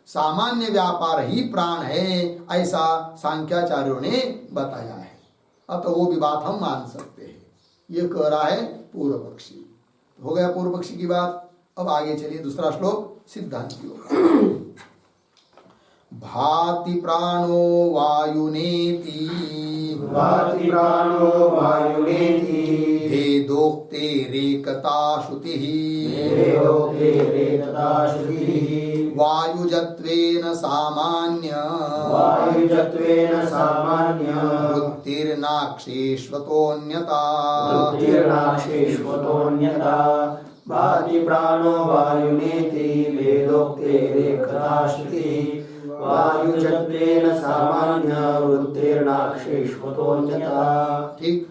सामान्य व्यापार ही प्राण है, ऐसा सांख्याचार्यों ने बताया है। अतः वो भी बात हम मान सकते हैं। ये कह रहा है पूर्व पक्षी। हो गया पूर्व पक्षी की बात। अब आगे चलिए दूसरा श्लोक सिद्धांतियों का। भाति प्राणो वायुनेति, भाति प्राणो वायुनेति, भेदोक्तेरेकता श्रुतिः, भेदोक्तेरेकता श्रुतिः, वायुजत्वेन सामान्य, वायुजत्वेन सामान्य, वृत्तिर्नाक्षेष्वतोऽन्यता, वृत्तिर्नाक्षेष्वतोऽन्यता। भाति प्राणो वायुनेति, भेदोक्तेरेकता श्रुतिः, वायुजत्वेन सामान्य, वृत्तिर्नाक्षेष्वतोऽन्यता। ठीक।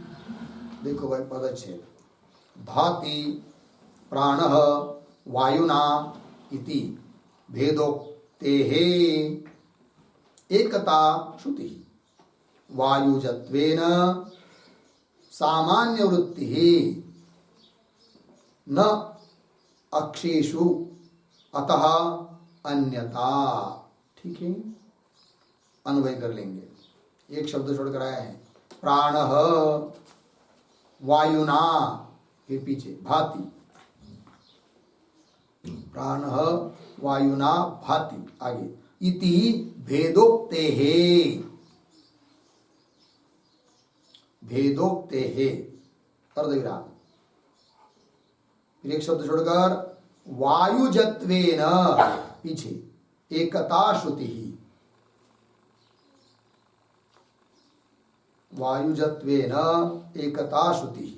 देखो भाई पदच्छेद। भाति प्राणः वायुना इति भेदोक्तेः एकता श्रुतिः, वायुजत्वेन सामान्य वृत्तिः न अक्षेषु अतः अन्यता। ठीक है, अन्वय कर लेंगे। एक शब्द छोड़कर आया है, प्राणः वायुना, फिर पीछे भाति, प्राणः वायुना भाति, आगे इति भेदोक्तेः, भेदोक्तेः अर्धविराम, फिर एक शब्द छोड़कर वायुजत्वेन, पीछे एकता श्रुति, वायुजत्वेन एकता श्रुति।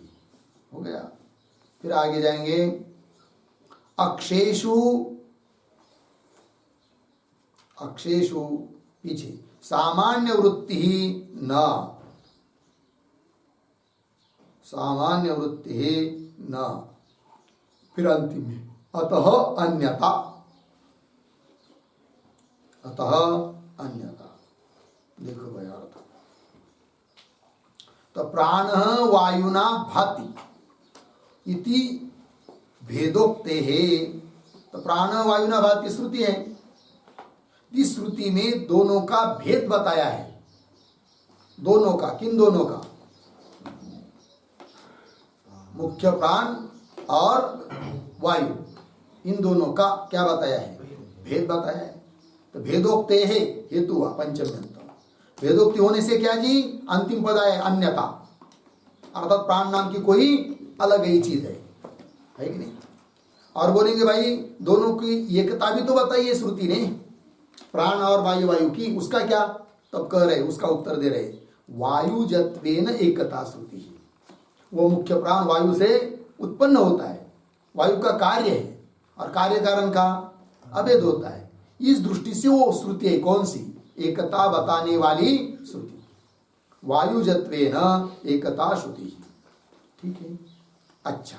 हो गया। फिर आगे जाएंगे, अक्षेषु, अक्षेषु पीछे सामान्य वृत्ति न, सामान्य वृत्ति न, फिर अंतिम में अतः अन्यता, अतः अन्यता। देखो भाई अर्थ, तो प्राण वायुना भाति इति भेदोक्ते है। तो प्राण वायुना भाति श्रुति है। इस श्रुति में दोनों का भेद बताया है। दोनों का, किन दोनों का? मुख्य प्राण और वायु, इन दोनों का क्या बताया है? भेद बताया है। तो भेदोक्ते है हेतु हुआ पंचम्यंत। भेदोक्ति होने से क्या जी? अंतिम पद है अन्यता, अर्थात प्राण नाम की कोई अलग ही चीज है कि नहीं? और बोलेंगे भाई दोनों की एकता भी तो बताई है श्रुति ने, प्राण और वायु, वायु की, उसका क्या? तब कह रहे, उसका उत्तर दे रहे, वायु जत्वेन एकता श्रुति है। वो मुख्य प्राण वायु से उत्पन्न होता है, वायु का कार्य है और कार्य कारण का अभेद होता है। इस दृष्टि से वो श्रुति है कौन सी? एकता बताने वाली श्रुति, वायुजत्वेन एकता श्रुति। ठीक है, अच्छा।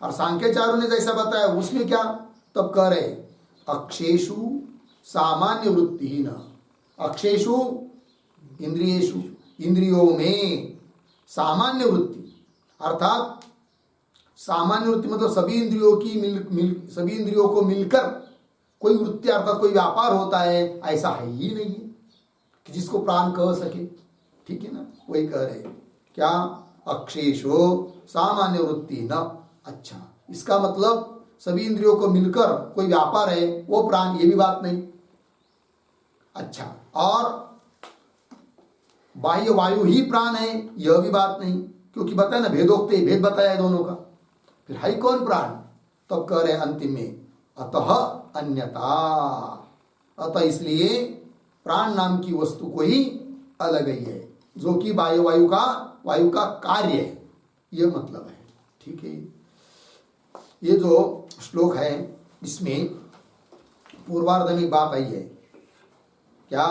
और सांख्याचार्यों ने जैसा बताया उसमें क्या? तब कह रहे अक्षेषु सामान्य वृत्ति ही न, अक्षेषु इंद्रियेषु, इंद्रियों में सामान्य वृत्ति, अर्थात सामान्य वृत्ति मतलब सभी इंद्रियों की सभी इंद्रियों को मिलकर कोई वृत्ति अर्थात कोई व्यापार होता है, ऐसा है ही नहीं कि जिसको प्राण कह सके। ठीक है ना, वही कह रहे क्या? अक्षेषो सामान्य वृत्ति न। अच्छा, इसका मतलब सभी इंद्रियों को मिलकर कोई व्यापार है वो प्राण, ये भी बात नहीं। अच्छा, और बाह्य वायु ही प्राण है यह भी बात नहीं, क्योंकि बताया ना भेदोक्ते, भेद बताया है दोनों का। फिर है कौन प्राण? तब कह रहे अंतिम में अतः अन्यता, अतः इसलिए प्राण नाम की वस्तु को ही अलग ही है, जो कि वायु का कार्य है, यह मतलब है। ठीक है, ये जो श्लोक है इसमें पूर्वार्ध में बात आई है क्या?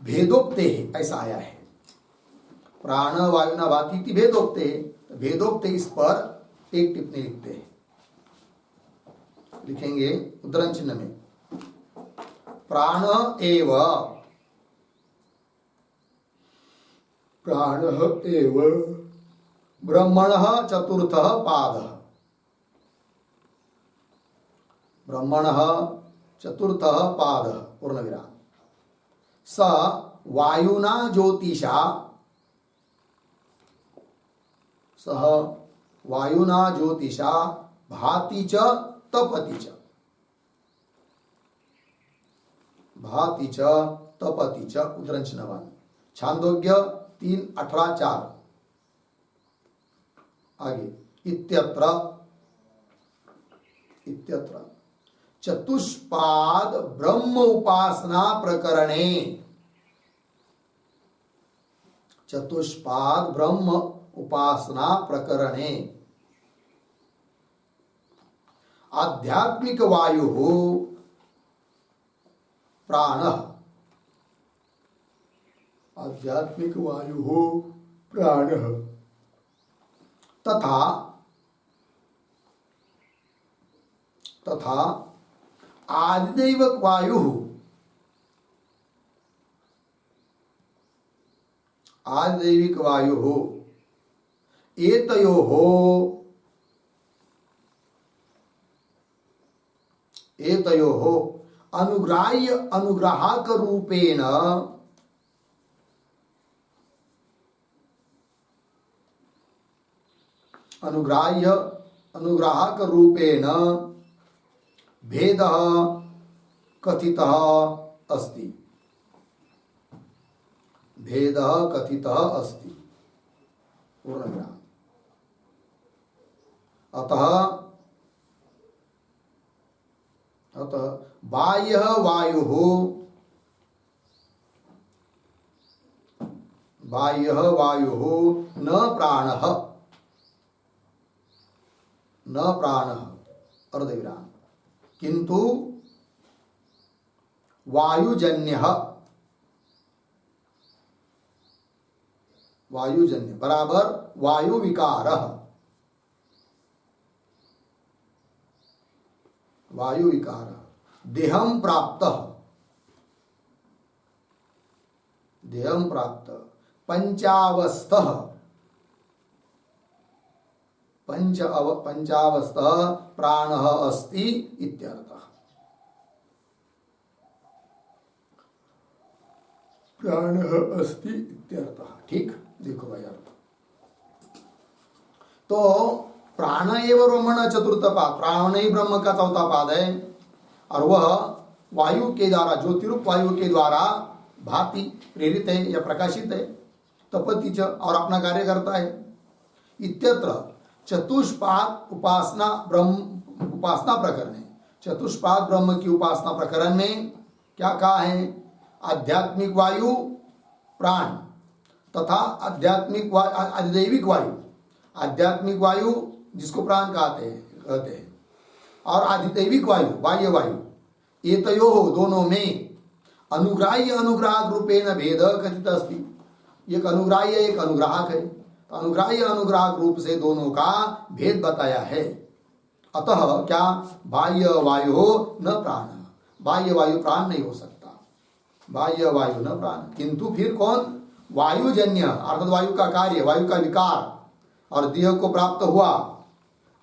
भेदोक्ते है ऐसा आया है, प्राण वायुना भाति भेदोक्ते। भेदोक्ते इस पर एक टिप्पणी लिखते हैं, लिखेंगे उद्धरण चिन्ह में, प्राण एव, प्राण एव ब्रह्मणः चतुर्थः पादः, ब्रह्मणः चतुर्थः पादः पूर्णविराम। स वायुना ज्योतिषा, सह वायुना ज्योतिषा भाति च तपति च, भाति च तपति च उद्धरण चिन्ह। छांदोग्य 3:18-4 आगे। इत्यत्र, इत्यत्र चतुष्पाद ब्रह्म उपासना प्रकरणे, चतुष्पाद ब्रह्म उपासना प्रकरणे आध्यात्मिक वायु प्राणः, आध्यात्मिक वायु प्राणः तथा तथा आदिदैवक वायु, आदिदैविक वायु एतयोः, एतयोः अनुग्राह्य अनुग्राहक रूपेण, अनुग्राह्य अनुग्राहक रूपेण भेदः कथितः अस्ति, भेदः कथितः अस्ति पूर्णविराम। अतः अतः बाह्य वायुः, बाह्य वायुः न प्राणः, न प्राणः अर्धविराम, किंतु वायुजन्यः, वायुजन्य बराबर वायु विकारः, वायु विकारः देहं प्राप्तः, देहं प्राप्त पंचावस्थः, पंचावस्थः प्राणः अस्ति इत्यर्थः, प्राणः अस्ति इत्यर्थः। ठीक, देखो भाई अर्थ। तो प्राण एवं ब्रह्मण चतुर्थ पाद, प्राण ही ब्रह्म का चौथा पाद है और वह वायु के द्वारा, ज्योतिरूप वायु के द्वारा भाति प्रेरित है या प्रकाशित है, तपति च और अपना कार्य करता है। इत्यत्र चतुष्पाद उपासना ब्रह्म उपासना प्रकरण है, चतुष्पाद ब्रह्म की उपासना प्रकरण में क्या कहा है? आध्यात्मिक वायु प्राण तथा आध्यात्मिक अधिदैविक वायु, आध्यात्मिक वायु जिसको प्राण कहते हैं और अधिदैविक वायु बाह्य वायु, ये तयो दोनों में अनुग्राह्य अनुग्राहक रूपेण भेद कथित अस्ति। एक अनुग्राह्य एक अनुग्राहक है, तो अनुग्राह्य अनुग्राहक रूप से दोनों का भेद बताया है। अतः क्या बाह्य वायु न प्राण, बाह्य वायु प्राण नहीं हो सकता, बाह्य वायु न प्राण, किंतु फिर कौन? वायुजन्य अर्थात वायु का कार्य, वायु का विकार और देह को प्राप्त हुआ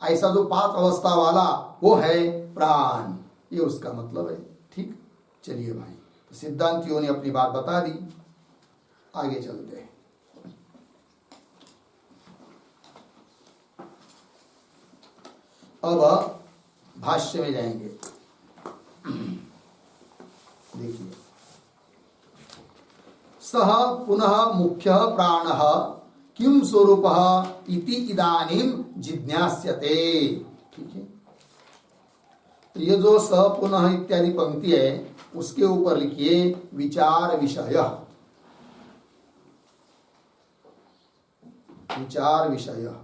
ऐसा जो 5 अवस्था वाला वो है प्राण, ये उसका मतलब है। ठीक, चलिए भाई, तो सिद्धांतियों ने अपनी बात बता दी, आगे चलते हैं। अब भाष्य में जाएंगे। देखिए, सह पुनः मुख्य प्राणः किम स्वरूपः इति इदानीम जिज्ञास्यते। ठीक है, तो ये जो स पुनः इत्यादि पंक्ति है उसके ऊपर लिखिए विचार विषय, विचार विषय,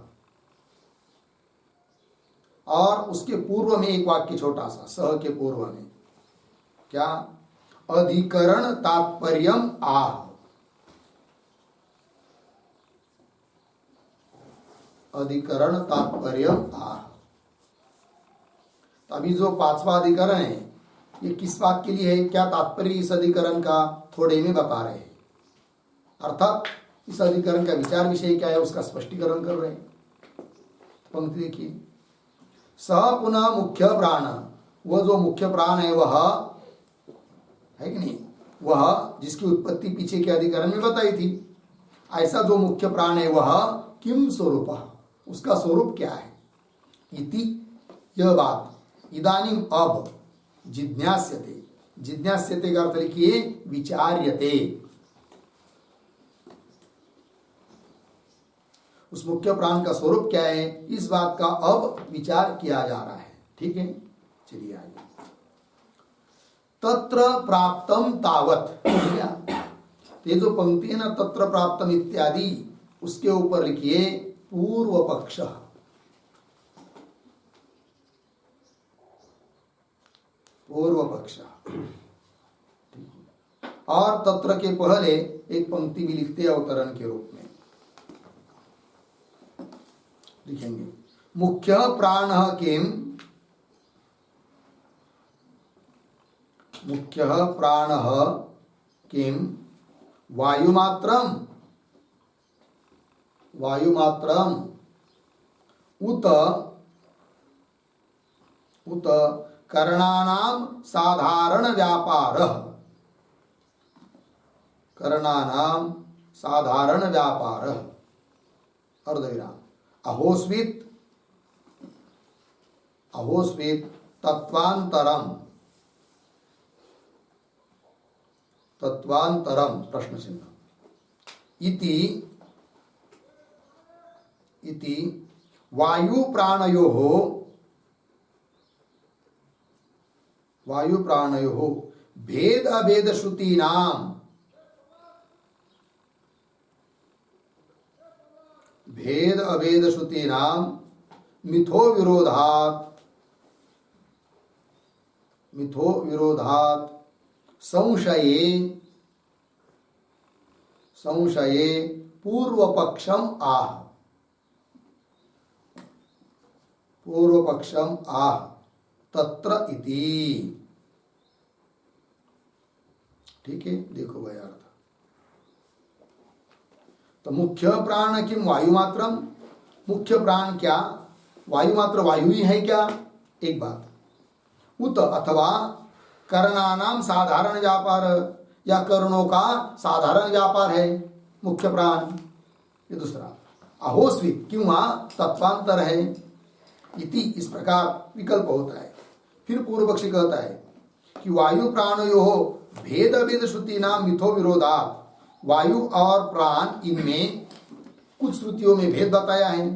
और उसके पूर्व में एक वाक्य छोटा सा, स के पूर्व में क्या? अधिकरण तात्पर्यम आह, अधिकरण तात्पर्यम आह। तो अभी जो 5वां अधिकरण है ये किस बात के लिए है, क्या तात्पर्य इस अधिकरण का, थोड़े में बता रहे हैं। अर्थात इस अधिकरण का विचार विषय क्या है उसका स्पष्टीकरण कर रहे हैं। पंक्ति देखिए, सह पुनः मुख्य प्राण, वह जो मुख्य प्राण है वह है कि नहीं, वह जिसकी उत्पत्ति पीछे के अधिकरण में बताई थी, ऐसा जो मुख्य प्राण है वह किम स्वरूप, उसका स्वरूप क्या है, इति यह बात, इदानीम अब, जिज्ञास्यते, जिज्ञास्यते का अर्थ लिखिए विचार्यते, उस मुख्य प्राण का स्वरूप क्या है, इस बात का अब विचार किया जा रहा है। ठीक है, चलिए आइए। तत्र प्राप्तम तावत, ये जो पंक्ति है ना, तत्र प्राप्तम इत्यादि, उसके ऊपर लिखिए पूर्व पक्ष, पूर्व पक्ष, और तत्र के पहले एक पंक्ति भी लिखते हैं अवतरण के रूप में, लिखेंगे मुख्य प्राण किम, मुख्य प्राण किम वायुमात्रम, वायुमात्रम उत, उत करणानाम साधारण व्यापारः, करणानाम साधारण व्यापारः, अर्धविराम, अहोस्वित, अहोस्वित तत्वांतरम, तत्वांतरम प्रश्न चिन्ह, इति, इति वायु प्राणयोः, वायु प्राणयोः भेद अभेद श्रुतीनाम, भेद अभेद श्रुतीनाम मिथो विरोधात्, मिथो विरोधात् संशये, संशये पूर्व पक्षम आह, पूर्व पक्षम आह तत्र इति। ठीक है, देखो भाई अर्थ, तो मुख्य प्राण किम वायुमात्रम, मुख्य प्राण क्या वायुमात्र, वायु ही है क्या, एक बात, उत अथवा करणानाम साधारण व्यापार, या कर्णों का साधारण व्यापार है मुख्य प्राण, ये दूसरा, अहोस्वित किंवा तत्वांतर है, इति इस प्रकार विकल्प होता है। फिर पूर्व पक्षी कहता है कि वायु प्राणयो भेद अभेद श्रुति नाम मिथो विरोधात्, वायु और प्राण इनमें कुछ श्रुतियों में भेद बताया है,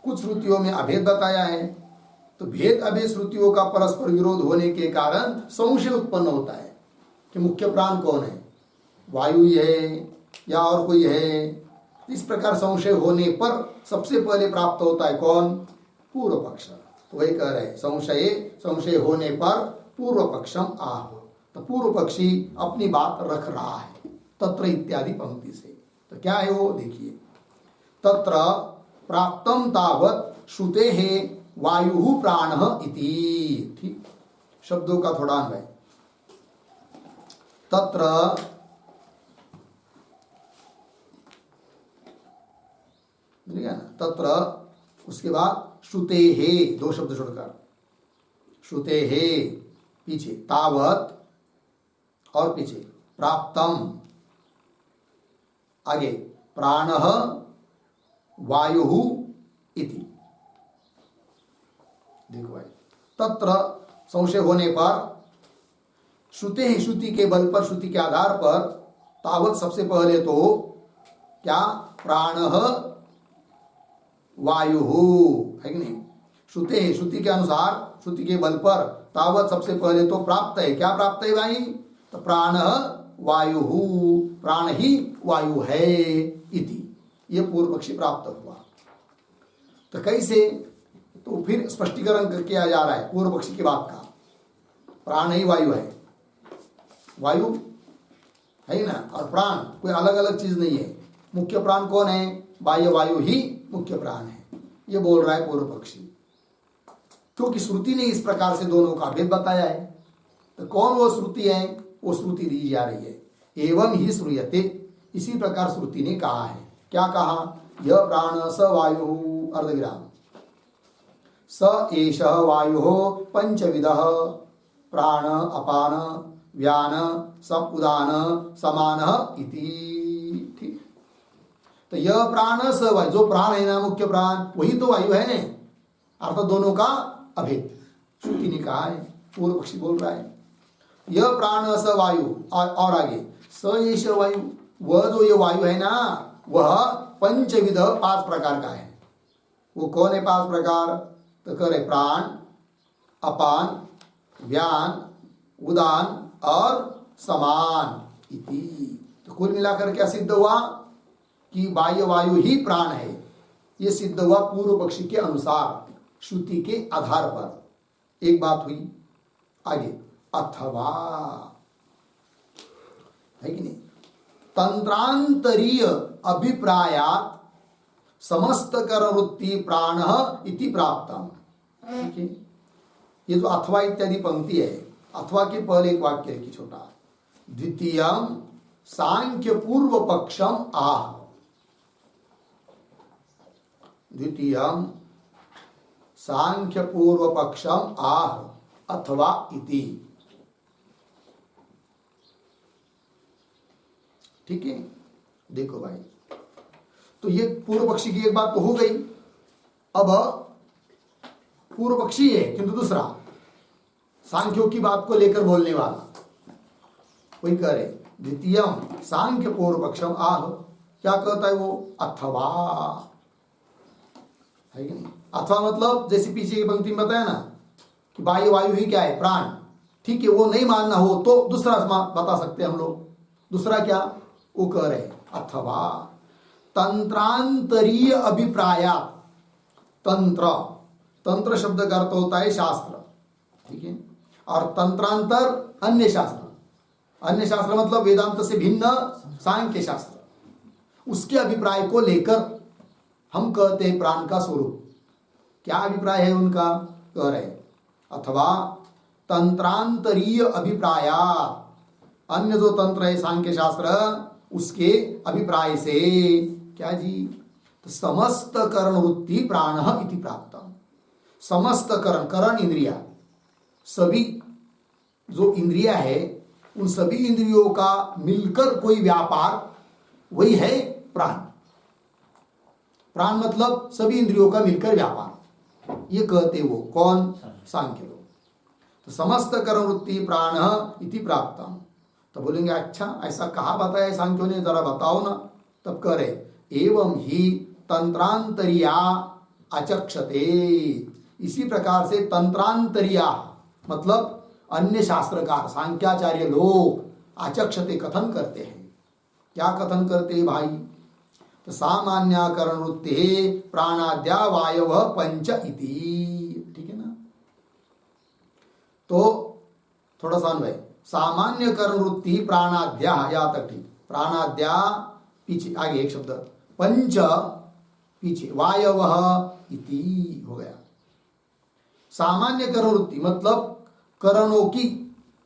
कुछ श्रुतियों में अभेद बताया है, तो भेद अभेद श्रुतियों का परस्पर विरोध होने के कारण संशय उत्पन्न होता है कि मुख्य प्राण कौन है, वायु ही है या और कोई है। इस प्रकार संशय होने पर सबसे पहले प्राप्त होता है कौन, पूर्व पक्ष। तो वही कह रहे संशय, संशय होने पर पूर्व पक्षम आह, तो पूर्व पक्षी अपनी बात रख रहा है तत्र इत्यादि पंक्ति से। तो क्या है वो देखिए, तत्र प्राप्तम तावत श्रुते है वायु प्राण इति। ठीक, शब्दों का थोड़ा अन्वय, तत्र मिल गया ना, तत्र उसके बाद श्रुते है, दो शब्द छोड़कर, श्रुते है पीछे, तावत और पीछे प्राप्तम, आगे प्राणः वायुः इति। देखो भाई, तत्र संशय होने पर श्रुते ही, श्रुति के बल पर, श्रुति के आधार पर, तावत सबसे पहले तो क्या, प्राणः वायुः है कि नहीं, श्रुते ही, श्रुति के अनुसार, श्रुति के बल पर, तावत सबसे पहले तो प्राप्त है, क्या प्राप्त है भाई, तो प्राणः वायुः, प्राण ही वायु है इति, ये पूर्व पक्षी प्राप्त हुआ। तो कैसे, तो फिर स्पष्टीकरण किया जा रहा है पूर्व पक्षी की बात का, प्राण ही वायु है, वायु है ना, और प्राण कोई अलग अलग चीज नहीं है, मुख्य प्राण कौन है, बाह्य वायु ही मुख्य प्राण है, ये बोल रहा है पूर्व पक्षी। क्योंकि श्रुति ने इस प्रकार से दोनों का भेद बताया है, तो कौन वो श्रुति है, वो श्रुति दी जा रही है, एवं ही श्रूयते, इसी प्रकार श्रुति ने कहा है। क्या कहा, यह प्राण स वायु, अर्धविराम, स एष वायुः पंचविदः प्राण अपान व्यान सम उदान समानः इति। ठीक, तो यह प्राण स वायु, जो प्राण है ना मुख्य प्राण वही तो वायु है, अर्थात दोनों का अभेद श्रुति ने कहा है, पूर्व पक्षी बोल रहा है। यह प्राण स वायु, और आगे स एष वायु, वह जो ये वायु है ना वह पंचविध 5 प्रकार का है। वो कौन है 5 प्रकार? तो करे प्राण अपान व्यान उदान और समान इति। तो कुल मिलाकर क्या सिद्ध हुआ कि बाह्य वायु ही प्राण है। ये सिद्ध हुआ पूर्व पक्षी के अनुसार, श्रुति के आधार पर। एक बात हुई। आगे अथवा है कि नहीं, तंत्रांतरीय अभिप्रायात समस्त कर्मवृत्ति प्राण इति प्राप्तम। ठीक है, ये जो अथवा इत्यादि पंक्ति है, अथवा के पहले एक वाक्य है कि छोटा, द्वितीयम सांख्य पूर्व पक्षम आह, द्वितीयम सांख्य पूर्व पक्षम आह अथवा इति। ठीक है, देखो भाई, तो ये पूर्व पक्षी की एक बात तो हो गई। अब पूर्व पक्षी है किंतु दूसरा सांख्यों की बात को लेकर बोलने वाला वही कह रहे, द्वितीयम सांख्य पूर्व पक्षम आह। क्या कहता है वो? अथवा, है कि नहीं? अथवा मतलब जैसे पीछे की पंक्ति में बताया ना कि बाह्य वायु ही क्या है? प्राण। ठीक है, वो नहीं मानना हो तो दूसरा बता सकते हैं हम लोग। दूसरा क्या वो कह रहे, अथवा तंत्रांतरीय अभिप्राया। तंत्र, तंत्र शब्द का अर्थ होता है शास्त्र। ठीक है, और तंत्रांतर अन्य शास्त्र। अन्य शास्त्र मतलब वेदांत से भिन्न सांख्य शास्त्र। उसके अभिप्राय को लेकर हम कहते हैं प्राण का स्वरूप। क्या अभिप्राय है उनका? कह रहे अथवा तंत्रांतरीय अभिप्राया, अन्य जो तंत्र है सांख्य शास्त्र उसके अभिप्राय से क्या जी? तो समस्त करण वृत्ति प्राण इति प्राप्त। समस्त करण, करण इंद्रिया, सभी जो इंद्रिया है उन सभी इंद्रियों का मिलकर कोई व्यापार वही है प्राण। प्राण मतलब सभी इंद्रियों का मिलकर व्यापार, ये कहते वो कौन? सांख्य लोग। तो समस्त करण वृत्ति प्राण इति प्राप्तम। तो बोलेंगे अच्छा ऐसा कहा बताया सांख्यों ने, जरा बताओ ना। तब कह रहे एवं ही तंत्रांतरिया अचक्षते। इसी प्रकार से तंत्रांतरिया मतलब अन्य शास्त्रकार सांख्याचार्य लोग आचक्षते कथन करते हैं। क्या कथन करते हैं भाई? तो सामान्यकरण वृत्ति प्राणाद्या वायव पंच इति। ठीक है ना, तो थोड़ा सा अन्वय, सामान्य करण वृत्ति प्राणाद्या, या तक ठीक, प्राणाद्या पीछे, आगे एक शब्द पंच पीछे, वायव इति हो गया। सामान्य करण वृत्ति मतलब करणों की,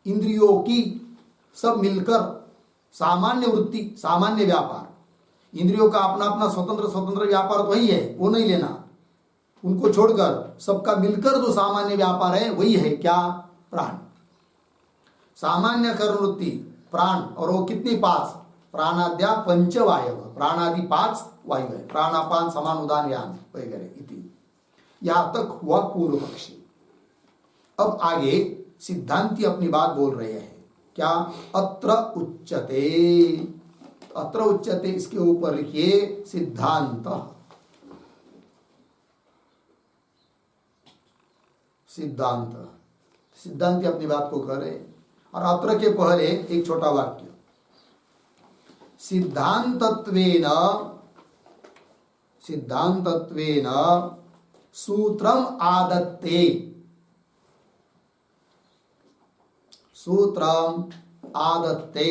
इंद्रियों की सब मिलकर सामान्य वृत्ति, सामान्य व्यापार। इंद्रियों का अपना अपना स्वतंत्र स्वतंत्र व्यापार तो वही है, वो नहीं लेना। उनको छोड़कर सबका मिलकर जो सामान्य व्यापार है वही है क्या? प्राण। सामान्य करण वृत्ति प्राण, और वो कितनी? 5। प्राणाद्या पंच वायव, प्राणादि 5 वायु है। प्राणापान समान उदान व्यान वगैरह इति। यहां तक हुआ पूर्व पक्षी। अब आगे सिद्धांती अपनी बात बोल रहे हैं। क्या? अत्र उच्यते। अत्र उच्यते इसके ऊपर लिखिए सिद्धांत। सिद्धांत, सिद्धांती अपनी बात को कह रहे, और अत्र के पहले एक छोटा वाक्य, सिद्धांतत्वेन, सिद्धांतत्वेन सूत्रम आदत्ते, सूत्रम आदत्ते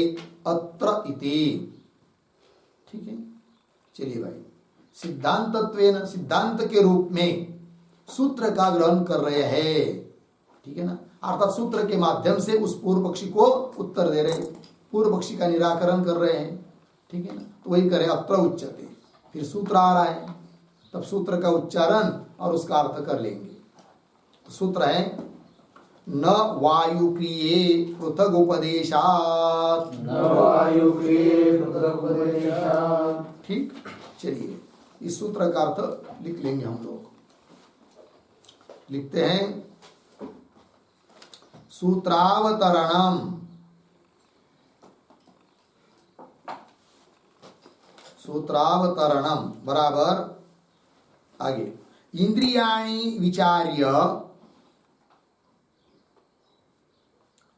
अत्र इति। ठीक है, चलिए भाई, सिद्धांतत्वेन, सिद्धांत के रूप में सूत्र का ग्रहण कर रहे हैं। ठीक है ना, अर्थात सूत्र के माध्यम से उस पूर्व पक्षी को उत्तर दे रहे, पूर्व पक्षी का निराकरण कर रहे हैं। ठीक है ना, तो वही करें अत्र उच्यते, फिर सूत्र आ रहा है, तब सूत्र का उच्चारण और उसका अर्थ कर लेंगे। तो सूत्र है न वायुक्रिये पृथक उपदेशात्। न वायुक्रिये पृथगुपदेशात्। ठीक, चलिए इस सूत्र का अर्थ लिख लेंगे हम लोग। लिखते हैं सूत्रावतरणम, सूत्रावतरणम बराबर आगे इंद्रियाणि विचार्य,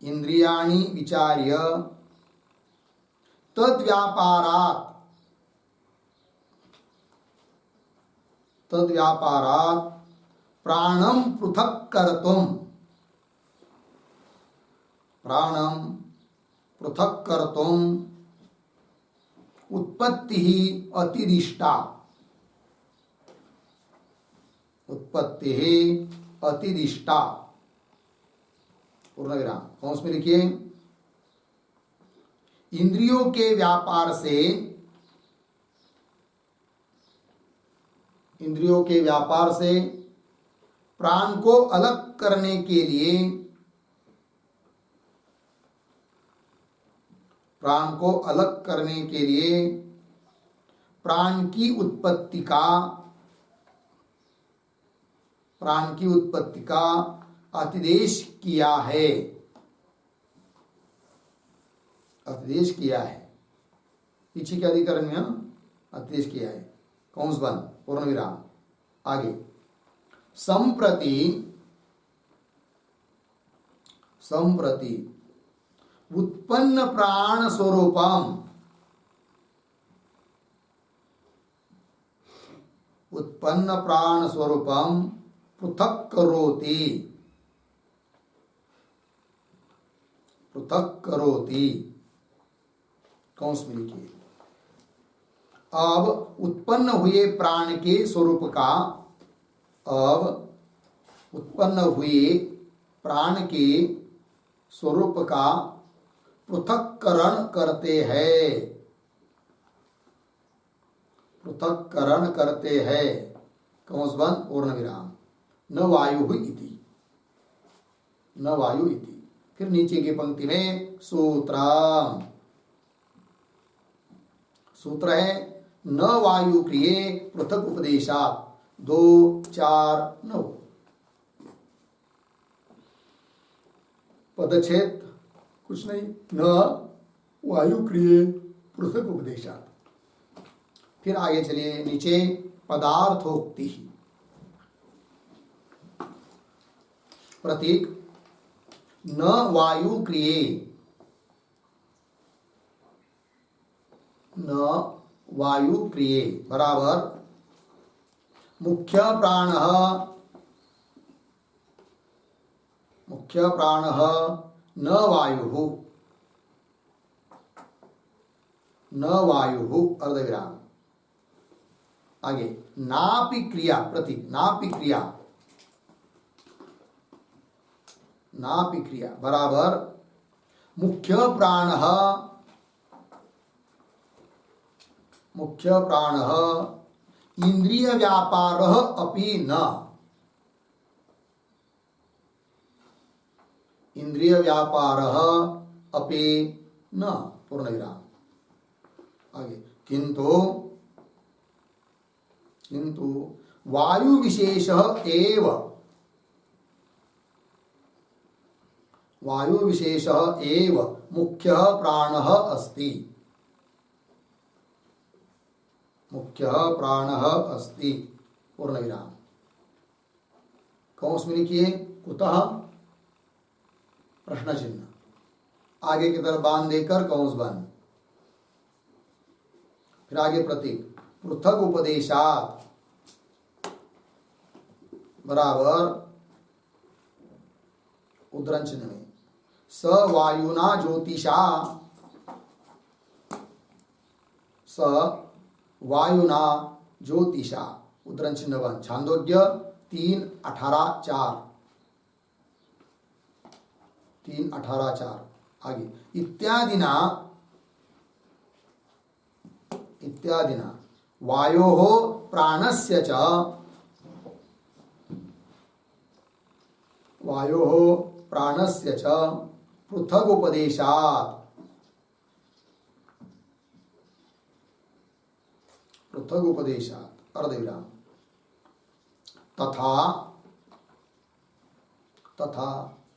इंद्रियाणि विचार्य तद्व्यापारात्, तद्व्यापारात् प्राणम पृथक् कर्तुम, प्राणम पृथक् कर्तुम उत्पत्ति अतिदिष्टा, उत्पत्ति अतिदिष्टा पूर्ण विराम कौंस में लिखिए। इंद्रियों के व्यापार से, इंद्रियों के व्यापार से प्राण को अलग करने के लिए, प्राण को अलग करने के लिए प्राण की उत्पत्ति का, प्राण की उत्पत्ति का अतिदेश किया है, अतिदेश किया है। पीछे के अधिकरण में अतिदेश किया है, कौंस बंद पूर्ण विराम आगे। संप्रति, संप्रति उत्पन्न प्राण स्वरूपम, उत्पन्न प्राण स्वरूपम पृथक् करोति, पृथक् करोति कौंस में लिखिए। अब उत्पन्न हुए प्राण के स्वरूप का, अब उत्पन्न हुए प्राण के स्वरूप का पृथक्करण करते हैं, पृथक्करण करते हैं कौंस बंद पूर्ण विराम। न वायु इति, न वायु इति। फिर नीचे की पंक्ति में सूत्रम, सूत्र है न वायु क्रिये पृथक उपदेशात् 2, 4, 9 पदच्छेद कुछ नहीं, न वायु क्रिये पृथक उपदेशात्। फिर आगे चलिए नीचे पदार्थोक्ति, प्रतीक न वायु क्रिये, न वायु क्रिये बराबर मुख्य प्राण, मुख्य प्राण न वायु, न वायु अर्धविराम आगे। नापि क्रिया, प्रतीक नापि क्रिया, नापि क्रिया बराबर मुख्य प्राण, मुख्य प्राण इंद्रिय व्यापार अपि न, इंद्रिय व्यापार अपि न पूर्ण विराम आगे। किंतु, किंतु वायु विशेष एव, वायु विशेष एव मुख्य प्राण अस्ति, मुख्य प्राण अस्ति पूर्ण विराम कौंस में लिखिए कुतः प्रश्न चिन्ह, आगे की तरफ बांध देकर कौंस बंद। फिर आगे प्रतीक पृथक उपदेशात् बराबर उद्धरण चिन्ह में स वायुना ज्योतिषा, स वायुना ज्योतिषा उद्धरण चिन्ह बंद। छांदोग्य 3:18-4, 3:18-4 आगे। इत्यादिना, इत्यादिना वायोः प्राणस्य च, वायोः प्राणस्य च पृथग उपदेशात् अर्धविराम तथा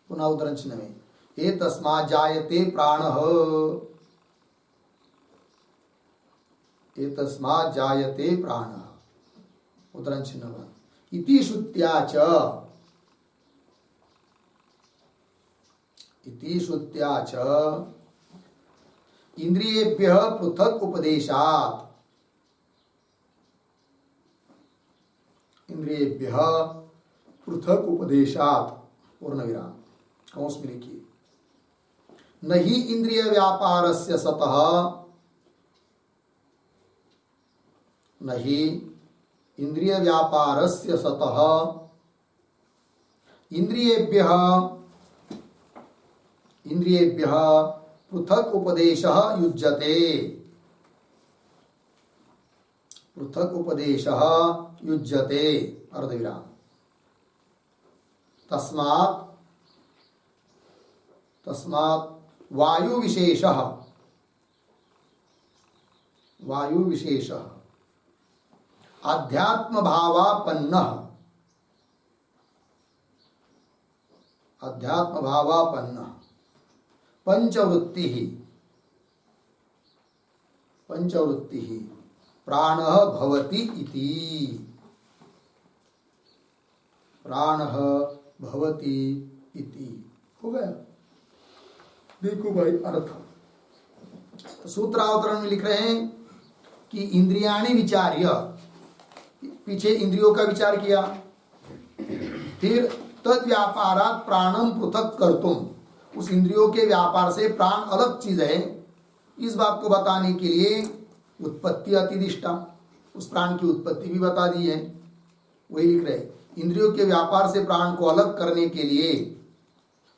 पुनः उदाहरण चिन्ह में एतस्मात् जायते प्राणः उदाहरण चिन्ह इति श्रुत्या च इंद्रियेभ्यः पृथक उपदेशात् पूर्ण विराम कौंस में लिखिए नहीं इंद्रिय व्यापारस्य सतः इंद्रियेभ्यः पृथक उपदेशः युज्यते अर्धविराम तस्मात् वायु विशेषः अध्यात्म भावापन्नः पंचवृत्तिः प्राणः भवति इति हो गया। देखो भाई अर्थ सूत्रावतरण में लिख रहे हैं कि इंद्रियाणि विचार्य, पीछे इंद्रियों का विचार किया, फिर तद व्यापारात प्राणम पृथक कर्तुम, उस इंद्रियों के व्यापार से प्राण अलग चीज है, इस बात को बताने के लिए उत्पत्ति अतिदिष्टा, उस प्राण की उत्पत्ति भी बता दी है। वही लिख रहे इंद्रियों के व्यापार से प्राण को अलग करने के लिए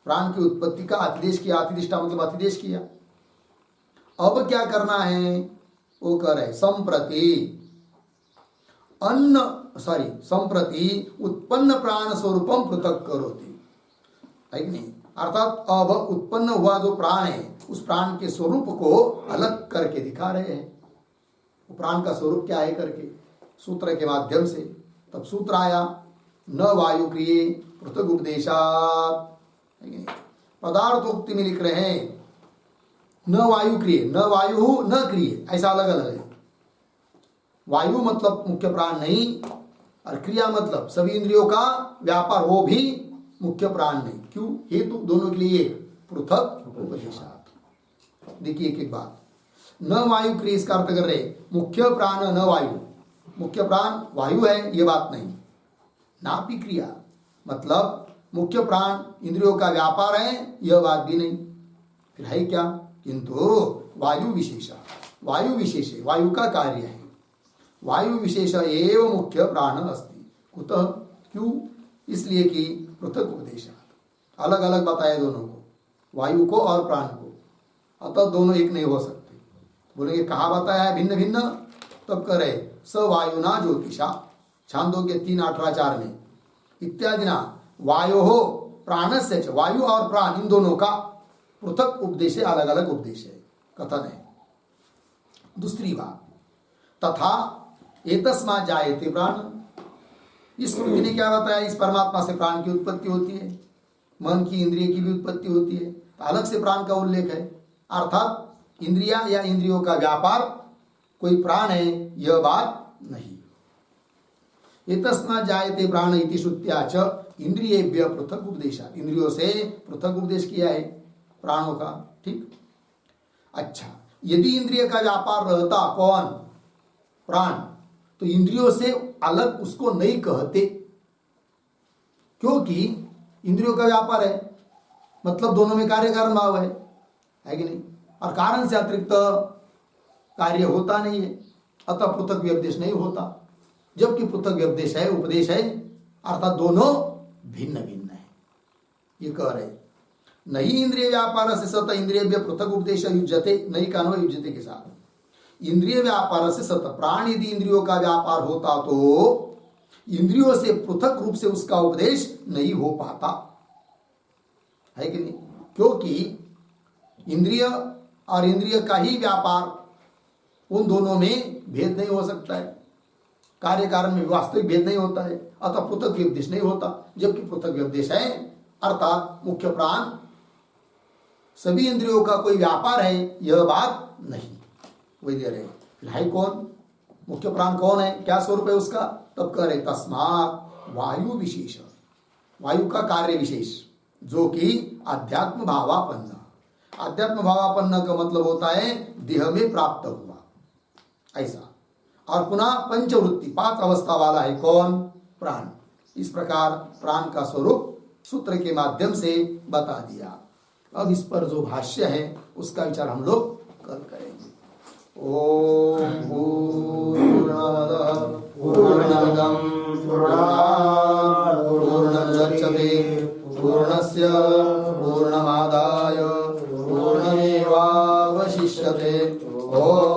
प्राण की उत्पत्ति का अतिदेश किया, अतिदिष्टा मतलब अतिदेश किया। अब क्या करना है वो कर रहे संप्रति उत्पन्न प्राण स्वरूपम पृथक करोति, है कि नहीं। अर्थात अब उत्पन्न हुआ जो प्राण है उस प्राण के स्वरूप को अलग करके दिखा रहे हैं। वो प्राण का स्वरूप क्या है करके सूत्र के माध्यम से। तब सूत्र आया न वायु क्रिये पृथक उपदेशात्, पदार्थोक्ति में लिख रहे हैं न वायु क्रिये, न वायु न क्रिये, ऐसा अलग अलग है। वायु मतलब मुख्य प्राण नहीं, और क्रिया मतलब सभी इंद्रियों का व्यापार, वो भी मुख्य प्राण नहीं। क्यों? हेतु दोनों के लिए एक, पृथक उपदेशात्। देखिए एक एक बात, न वायु क्रिया इसका अर्थ कर रहे मुख्य प्राण न वायु, मुख्य प्राण वायु है ये बात नहीं, नापि क्रिया मतलब मुख्य प्राण इंद्रियों का व्यापार है यह बात भी नहीं। फिर है क्या? किंतु वायु विशेष है, वायु का कार्य है, वायु विशेष एव मुख्य प्राण अस्ति। कुतः? क्यों? इसलिए कि पृथक उपदेश, अलग अलग बताया दोनों को, वायु को और प्राण को, अतः दोनों एक नहीं हो सकते। बोलेंगे कहा बताया है भिन्न भिन्न, तब करे स वायुना ज्योतिषा, छांदोग्य 3:18-4 में इत्यादि ना वायो हो प्राणस्य च, वायु और प्राण इन दोनों का पृथक उपदेश है, अलग अलग उपदेश है, कथन है। दूसरी बात, तथा एतस्मात् जायते प्राण, इस श्रुति ने क्या बताया? इस परमात्मा से प्राण की उत्पत्ति होती है, मन की इंद्रिय की भी उत्पत्ति होती है, तो अलग से प्राण का उल्लेख है। अर्थात इंद्रिया या इंद्रियों का व्यापार कोई प्राण है यह बात नहीं। एतस्मात् जायते प्राण इति श्रुत्या च इंद्रियेभ्यः पृथक उपदेशात्, इंद्रियों से पृथक उपदेश किया है प्राणों का। ठीक, अच्छा, यदि इंद्रिय का व्यापार रहता कौन? प्राण, तो इंद्रियों से अलग उसको नहीं कहते, क्योंकि इंद्रियों का व्यापार है मतलब दोनों में कार्य कारण भाव है कि नहीं, और कारण से अतिरिक्त कार्य होता नहीं है, अतः पृथक व्यपदेश नहीं होता। जबकि पृथक व्यपदेश है, उपदेश है, अर्थात दोनों भिन्न भिन्न है। ये कह रहे नहीं इंद्रिय व्यापार से सत इंद्रिय पृथक उपदेश युज्यते, नहीं कानो युज्यते के साथ इंद्रिय व्यापार से सत, प्राण यदि इंद्रियों का व्यापार होता तो इंद्रियों से पृथक रूप से उसका उपदेश नहीं हो पाता। है कि नहीं? क्योंकि इंद्रिय और इंद्रिय का ही व्यापार, उन दोनों में भेद नहीं हो सकता है। कार्य कारण में वास्तविक भेद नहीं होता है, अतः पृथक व्यपदेश नहीं होता। जबकि पृथक व्यपदेश है, अर्थात मुख्य प्राण सभी इंद्रियों का कोई व्यापार है, यह बात नहीं। वही दे रहे फिर है कौन, मुख्य प्राण कौन है, क्या स्वरूप है उसका? तब कह रहे तस्मात् वायु विशेष, वायु का कार्य विशेष, जो कि अध्यात्म भावापन्न। अध्यात्म भावापन्न का मतलब होता है देह में प्राप्त हुआ, ऐसा। और पुनः पंचवृत्ति, 5 अवस्था वाला है कौन? प्राण। इस प्रकार प्राण का स्वरूप सूत्र के माध्यम से बता दिया। अब इस पर जो भाष्य है उसका विचार हम लोग कल करेंगे। ओम पूर्णमदः पूर्णमिदं पूर्णात् पूर्णमुदच्यते पूर्णस्य पूर्णमादाय पूर्णमेवावशिष्यते। ओम